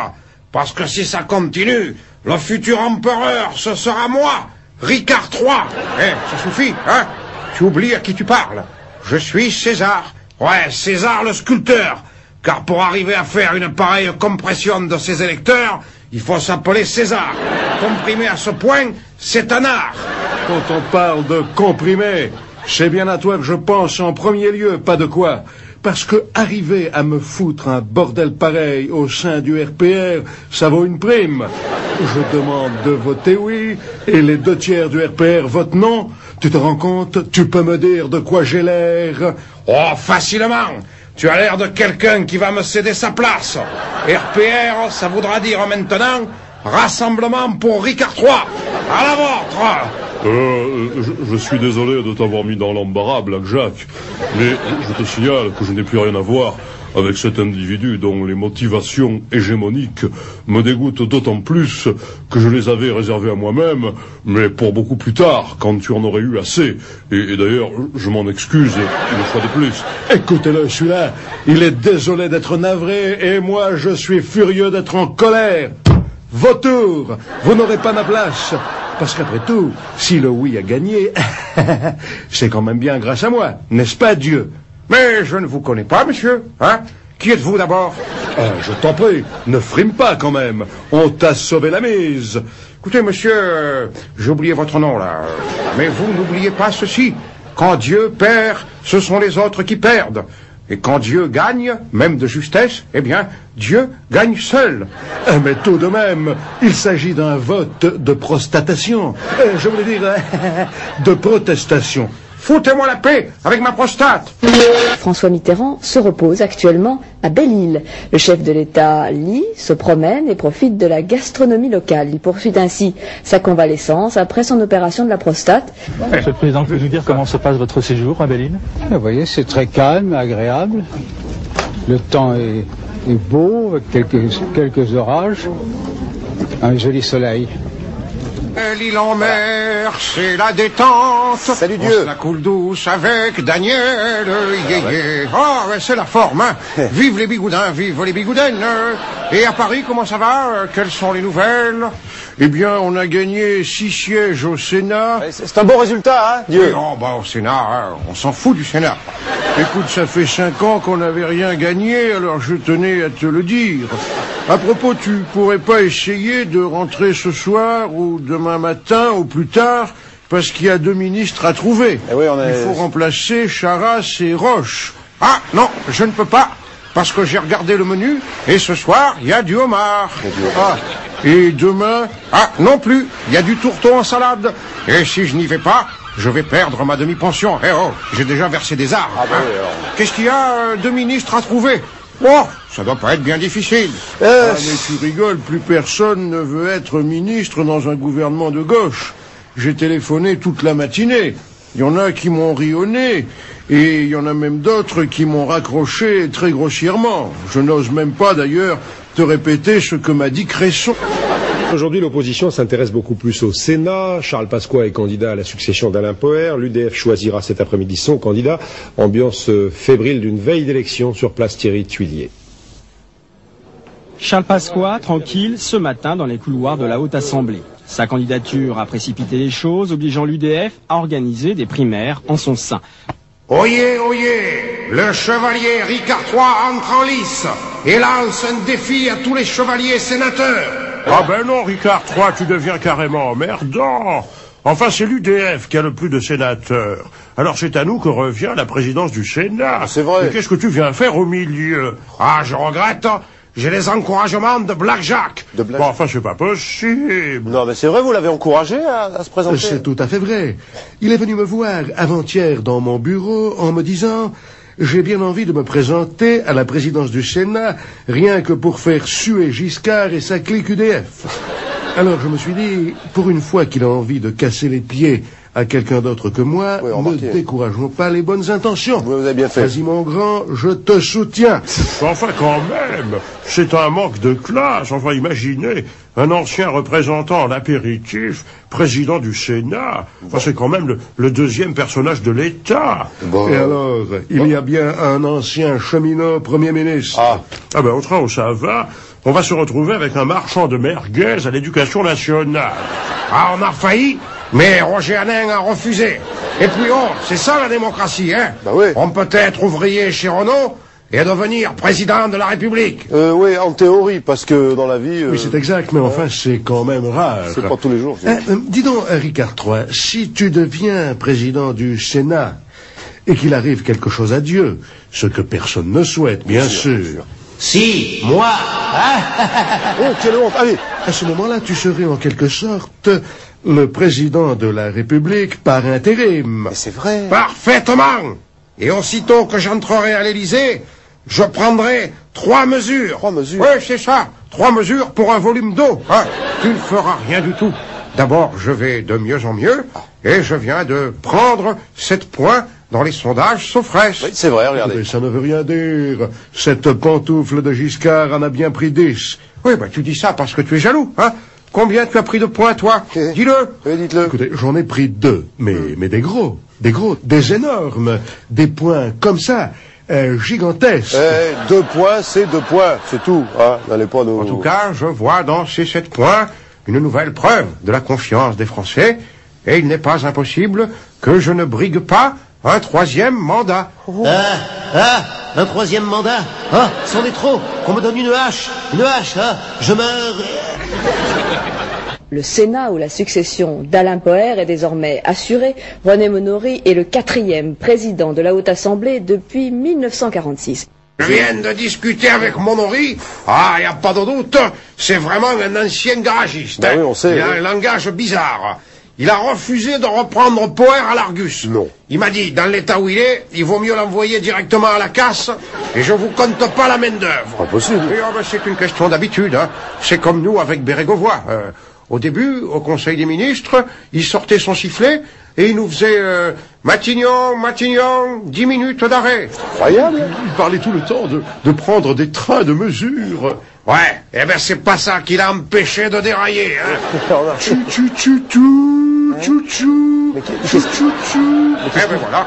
Parce que si ça continue, le futur empereur, ce sera moi, Ricard III. Ça suffit, hein? Tu oublies à qui tu parles. Je suis César. Ouais, César le sculpteur. Car pour arriver à faire une pareille compression de ses électeurs, il faut s'appeler César. Comprimer à ce point, c'est un art. Quand on parle de comprimer, c'est bien à toi que je pense en premier lieu, pas de quoi. Parce que arriver à me foutre un bordel pareil au sein du RPR, ça vaut une prime. Je demande de voter oui, et les 2/3 du RPR votent non. Tu te rends compte? Tu peux me dire de quoi j'ai l'air? Oh, facilement. Tu as l'air de quelqu'un qui va me céder sa place. RPR, ça voudra dire maintenant Rassemblement pour Ricard III. À la vôtre. Je suis désolé de t'avoir mis dans l'embarras, Black Jack, mais je te signale que je n'ai plus rien à voir avec cet individu dont les motivations hégémoniques me dégoûtent d'autant plus que je les avais réservées à moi-même, mais pour beaucoup plus tard, quand tu en aurais eu assez. Et d'ailleurs, je m'en excuse une fois de plus. Écoutez-le, celui-là, il est désolé d'être navré, et moi, je suis furieux d'être en colère. Vautour, vous n'aurez pas ma place. Parce qu'après tout, si le oui a gagné, c'est quand même bien grâce à moi, n'est-ce pas, Dieu? Mais je ne vous connais pas, monsieur, hein? Qui êtes-vous d'abord? Je t'en prie, ne frime pas quand même. On t'a sauvé la mise. Écoutez, monsieur, j'ai oublié votre nom, là. Mais vous n'oubliez pas ceci. Quand Dieu perd, ce sont les autres qui perdent. Et quand Dieu gagne, même de justesse, eh bien, Dieu gagne seul. Mais tout de même, il s'agit d'un vote de prostatation. Je voulais dire de protestation. Foutez-moi la paix avec ma prostate. François Mitterrand se repose actuellement à Belle-Île. Le chef de l'État lit, se promène et profite de la gastronomie locale. Il poursuit ainsi sa convalescence après son opération de la prostate. Monsieur le Président, pouvez-vous nous dire comment se passe votre séjour à Belle-Île? Vous voyez, c'est très calme, agréable. Le temps est beau, avec quelques orages. Un joli soleil. L'île en mer, c'est la détente. Salut Dieu. On se la coule douce avec Daniel. Oh, c'est la forme, hein. Vive les bigoudins, vive les bigoudaines. Et à Paris, comment ça va? Quelles sont les nouvelles? Eh bien, on a gagné 6 sièges au Sénat. C'est un bon résultat, hein, Dieu? Oui, au Sénat, hein, on s'en fout du Sénat. Écoute, ça fait 5 ans qu'on n'avait rien gagné, alors je tenais à te le dire. À propos, tu pourrais pas essayer de rentrer ce soir ou demain matin ou plus tard, parce qu'il y a 2 ministres à trouver. Oui, Il faut remplacer Charras et Roche. Ah, non, je ne peux pas, parce que j'ai regardé le menu, et ce soir, il y a du homard. Et demain, non plus, il y a du tourteau en salade. Et si je n'y vais pas, je vais perdre ma demi-pension. J'ai déjà versé des arbres. Qu'est-ce qu'il y a 2 ministres à trouver? Oh, ça doit pas être bien difficile. Mais tu rigoles, plus personne ne veut être ministre dans un gouvernement de gauche. J'ai téléphoné toute la matinée. Il y en a qui m'ont ri au nez, et il y en a même d'autres qui m'ont raccroché très grossièrement. Je n'ose même pas, d'ailleurs, te répéter ce que m'a dit Cresson. Aujourd'hui, l'opposition s'intéresse beaucoup plus au Sénat. Charles Pasqua est candidat à la succession d'Alain Poher. L'UDF choisira cet après-midi son candidat. Ambiance fébrile d'une veille d'élection sur place Thierry Tuillier. Charles Pasqua, tranquille, ce matin dans les couloirs de la Haute Assemblée. Sa candidature a précipité les choses, obligeant l'UDF à organiser des primaires en son sein. Oyez, oyez, le chevalier Ricard III entre en lice et lance un défi à tous les chevaliers sénateurs. Ah ben non, Ricard III, tu deviens carrément emmerdant. Enfin, c'est l'UDF qui a le plus de sénateurs. Alors c'est à nous que revient la présidence du Sénat. C'est vrai. Mais qu'est-ce que tu viens faire au milieu? Ah, je regrette, j'ai les encouragements de Blackjack. Bon, enfin, c'est pas possible. Non, mais c'est vrai, vous l'avez encouragé à se présenter? C'est tout à fait vrai. Il est venu me voir avant-hier dans mon bureau en me disant... J'ai bien envie de me présenter à la présidence du Sénat, rien que pour faire suer Giscard et sa clique UDF. Alors je me suis dit, pour une fois qu'il a envie de casser les pieds à quelqu'un d'autre que moi, ne décourageons pas les bonnes intentions. Vous avez bien fait. Vas-y mon grand, je te soutiens. Enfin, quand même, c'est un manque de classe. Enfin, imaginez, un ancien représentant en apéritif, président du Sénat. Enfin, c'est quand même le deuxième personnage de l'État. Et alors, il y a bien un ancien cheminot Premier ministre. Ah ben, au train où ça va, on va se retrouver avec un marchand de merguez à l'Éducation nationale. Ah, on a failli, mais Roger Hanin a refusé. Et puis c'est ça la démocratie, hein. Bah oui. On peut être ouvrier chez Renault et devenir président de la République. Oui, en théorie, parce que dans la vie... Oui, c'est exact, mais enfin, c'est quand même rare. C'est pas tous les jours. Dis donc, Ricard III, si tu deviens président du Sénat et qu'il arrive quelque chose à Dieu, ce que personne ne souhaite, bien sûr. Si, moi. Oh, quelle honte. Allez, à ce moment-là, tu serais en quelque sorte le président de la République par intérim. Mais c'est vrai. Parfaitement. Et aussitôt que j'entrerai à l'Élysée, je prendrai 3 mesures. 3 mesures? Oui, c'est ça. 3 mesures pour un volume d'eau. Hein. Tu ne feras rien du tout. D'abord, je vais de mieux en mieux, et je viens de prendre 7 points dans les sondages Sofres. Oui, c'est vrai, regardez. Mais ça ne veut rien dire. Cette pantoufle de Giscard en a bien pris 10. Oui, bah tu dis ça parce que tu es jaloux, hein. Combien tu as pris de points, toi? Dis-le. Oui, dites-le. Écoutez, j'en ai pris 2, mais des gros, des énormes, des points comme ça, gigantesques. 2 points, c'est 2 points, c'est tout. Hein. N'allez pas nous... En tout cas, je vois dans ces 7 points une nouvelle preuve de la confiance des Français, et il n'est pas impossible que je ne brigue pas un 3e mandat. Un 3e mandat? Ah, c'en est trop. Qu'on me donne une hache, je meurs. Le Sénat, où la succession d'Alain Poher est désormais assurée, René Monory est le 4e président de la Haute Assemblée depuis 1946. Je viens de discuter avec Monory. Ah, il n'y a pas de doute, c'est vraiment un ancien garagiste. Ben oui, on sait. Il a un langage bizarre. Il a refusé de reprendre Poher à l'Argus. Non. Il m'a dit, dans l'état où il est, il vaut mieux l'envoyer directement à la casse, et je vous compte pas la main-d'œuvre. Pas possible. C'est une question d'habitude, hein. C'est comme nous avec Bérégovoy. Au début, au Conseil des ministres, il sortait son sifflet, et il nous faisait Matignon, 10 minutes d'arrêt. Incroyable. Il parlait tout le temps de prendre des trains de mesure. Ouais, eh ben c'est pas ça qui l'a empêché de dérailler, hein.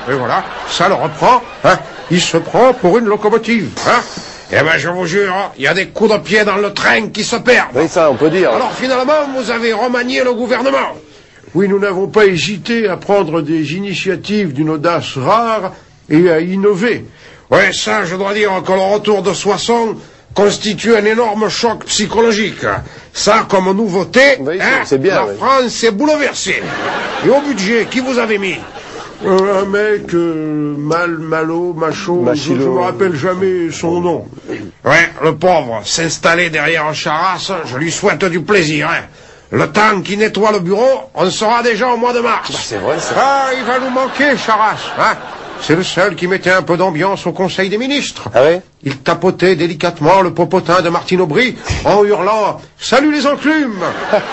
Et voilà, ça le reprend, hein. Il se prend pour une locomotive, hein. Eh ben je vous jure, il y a des coups de pied dans le train qui se perdent. Oui, ça, on peut dire. Alors finalement, vous avez remanié le gouvernement. Oui, nous n'avons pas hésité à prendre des initiatives d'une audace rare et à innover. Ouais, ça, je dois dire que le retour de Soissons constitue un énorme choc psychologique. Ça, comme nouveauté, oui, hein, c'est bien, la oui. France est bouleversée. Et au budget, qui vous avez mis? Un mec, Machot, je ne me rappelle jamais son nom. Ouais, le pauvre, s'installer derrière un Charras, je lui souhaite du plaisir, hein. Le temps qu'il nettoie le bureau, on sera déjà au mois de mars. Bah, c'est vrai, ça. Ah, il va nous manquer, Charras, hein. C'est le seul qui mettait un peu d'ambiance au Conseil des ministres. Ah ouais? Il tapotait délicatement le popotin de Martine Aubry en hurlant « Salut les enclumes !»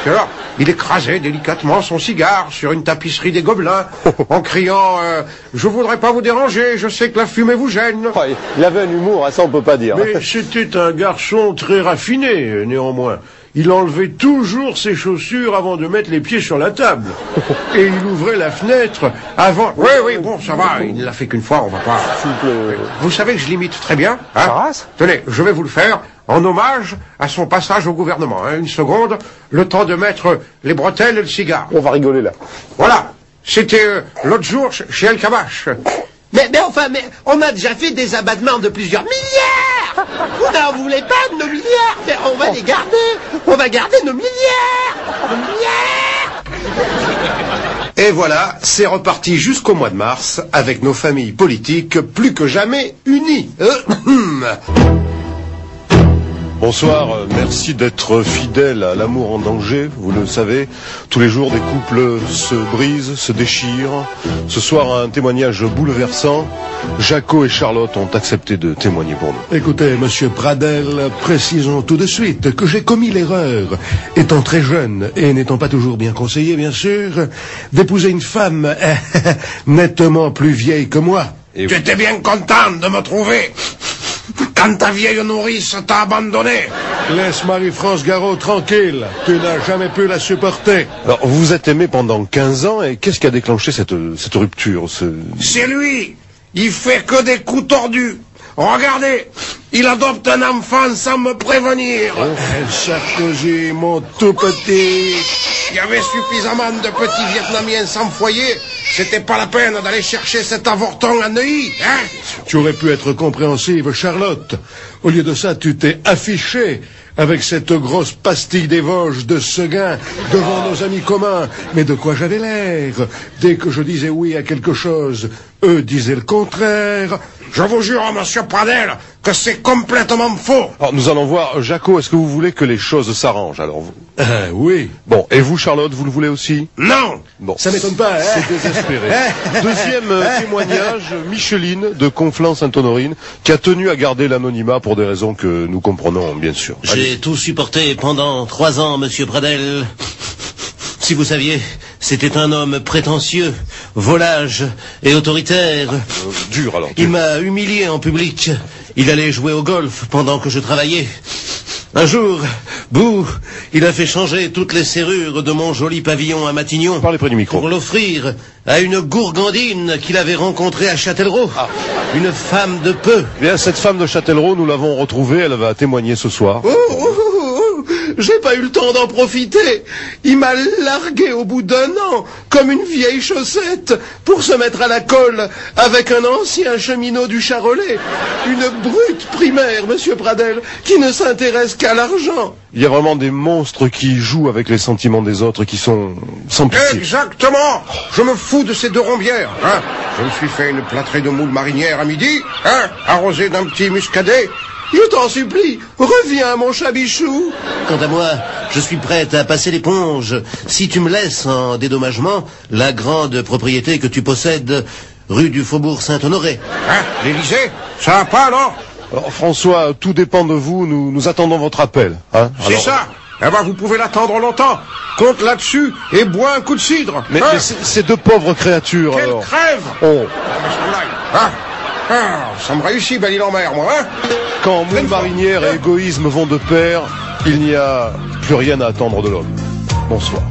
Et alors, il écrasait délicatement son cigare sur une tapisserie des Gobelins en criant « Je voudrais pas vous déranger, je sais que la fumée vous gêne. » Ouais, il avait un humour, hein, ça on peut pas dire. Mais c'était un garçon très raffiné, néanmoins. Il enlevait toujours ses chaussures avant de mettre les pieds sur la table. Et il ouvrait la fenêtre avant... Oui, bon, ça va, il ne l'a fait qu'une fois, on va pas... Vous savez que je l'imite très bien, hein? Tenez, je vais vous le faire en hommage à son passage au gouvernement. Hein. Une seconde, le temps de mettre les bretelles et le cigare. On va rigoler là. Voilà, c'était l'autre jour chez El Kabash. Mais on a déjà fait des abattements de plusieurs milliards. Vous n'en voulez pas de nos milliards, mais on va les garder. On va garder nos milliards. Nos milliards. Et voilà, c'est reparti jusqu'au mois de mars, avec nos familles politiques plus que jamais unies. Bonsoir, merci d'être fidèle à l'amour en danger, vous le savez. Tous les jours, des couples se brisent, se déchirent. Ce soir, un témoignage bouleversant. Jaco et Charlotte ont accepté de témoigner pour nous. Écoutez, monsieur Pradel, précisons tout de suite que j'ai commis l'erreur, étant très jeune et n'étant pas toujours bien conseillé, bien sûr, d'épouser une femme nettement plus vieille que moi. Tu étais bien content de me trouver quand ta vieille nourrice t'a abandonné. Laisse Marie-France Garot tranquille, tu n'as jamais pu la supporter. Alors, vous vous êtes aimé pendant 15 ans, et qu'est-ce qui a déclenché cette rupture C'est lui. Il fait que des coups tordus. Regardez, il adopte un enfant sans me prévenir. Sarkozy, mon tout petit. Il y avait suffisamment de petits Vietnamiens sans foyer. C'était pas la peine d'aller chercher cet avorton à Neuilly, hein? Tu aurais pu être compréhensive, Charlotte. Au lieu de ça, tu t'es affiché avec cette grosse pastille des Vosges de Seguin devant nos amis communs. Mais de quoi j'avais l'air? Dès que je disais oui à quelque chose, eux disaient le contraire. Je vous jure, monsieur Pradel, que c'est complètement faux. Alors, nous allons voir. Jaco, est-ce que vous voulez que les choses s'arrangent, alors vous? Oui. Bon, et vous, Charlotte, vous le voulez aussi? Non. Bon. Ça m'étonne pas, hein? C'est désespéré. Deuxième témoignage, Micheline de Conflans-Sainte-Honorine, qui a tenu à garder l'anonymat pour des raisons que nous comprenons, bien sûr. J'ai tout supporté pendant 3 ans, monsieur Pradel. Si vous saviez, c'était un homme prétentieux, volage et autoritaire. Dur alors. Il m'a humilié en public. Il allait jouer au golf pendant que je travaillais. Un jour, bouh, il a fait changer toutes les serrures de mon joli pavillon à Matignon. Parlez près du micro. Pour l'offrir à une gourgandine qu'il avait rencontrée à Châtellerault. Ah. Une femme de peu. Bien, cette femme de Châtellerault, nous l'avons retrouvée, elle va témoigner ce soir. J'ai pas eu le temps d'en profiter. Il m'a largué au bout d'1 an, comme une vieille chaussette, pour se mettre à la colle avec un ancien cheminot du Charolais. Une brute primaire, monsieur Pradel, qui ne s'intéresse qu'à l'argent. Il y a vraiment des monstres qui jouent avec les sentiments des autres, qui sont sans pitié. Exactement. Je me fous de ces deux rombières. Hein. Je me suis fait une plâtrée de moules marinières à midi, hein, arrosée d'un petit muscadet. Je t'en supplie, reviens, mon chabichou. Quant à moi, je suis prête à passer l'éponge. Si tu me laisses en dédommagement la grande propriété que tu possèdes rue du Faubourg Saint-Honoré. Hein, l'Élysée? Ça va pas, alors? Alors, François, tout dépend de vous. Nous attendons votre appel. Hein. C'est ça. Eh ben, vous pouvez l'attendre longtemps. Compte là-dessus et bois un coup de cidre. Mais ces deux pauvres créatures, Quelle alors. crève! Oh. Hein? Ah, ça me réussit, Belle-Île-en-Mer, moi, hein? Quand moule marinière et égoïsme vont de pair, il n'y a plus rien à attendre de l'homme. Bonsoir.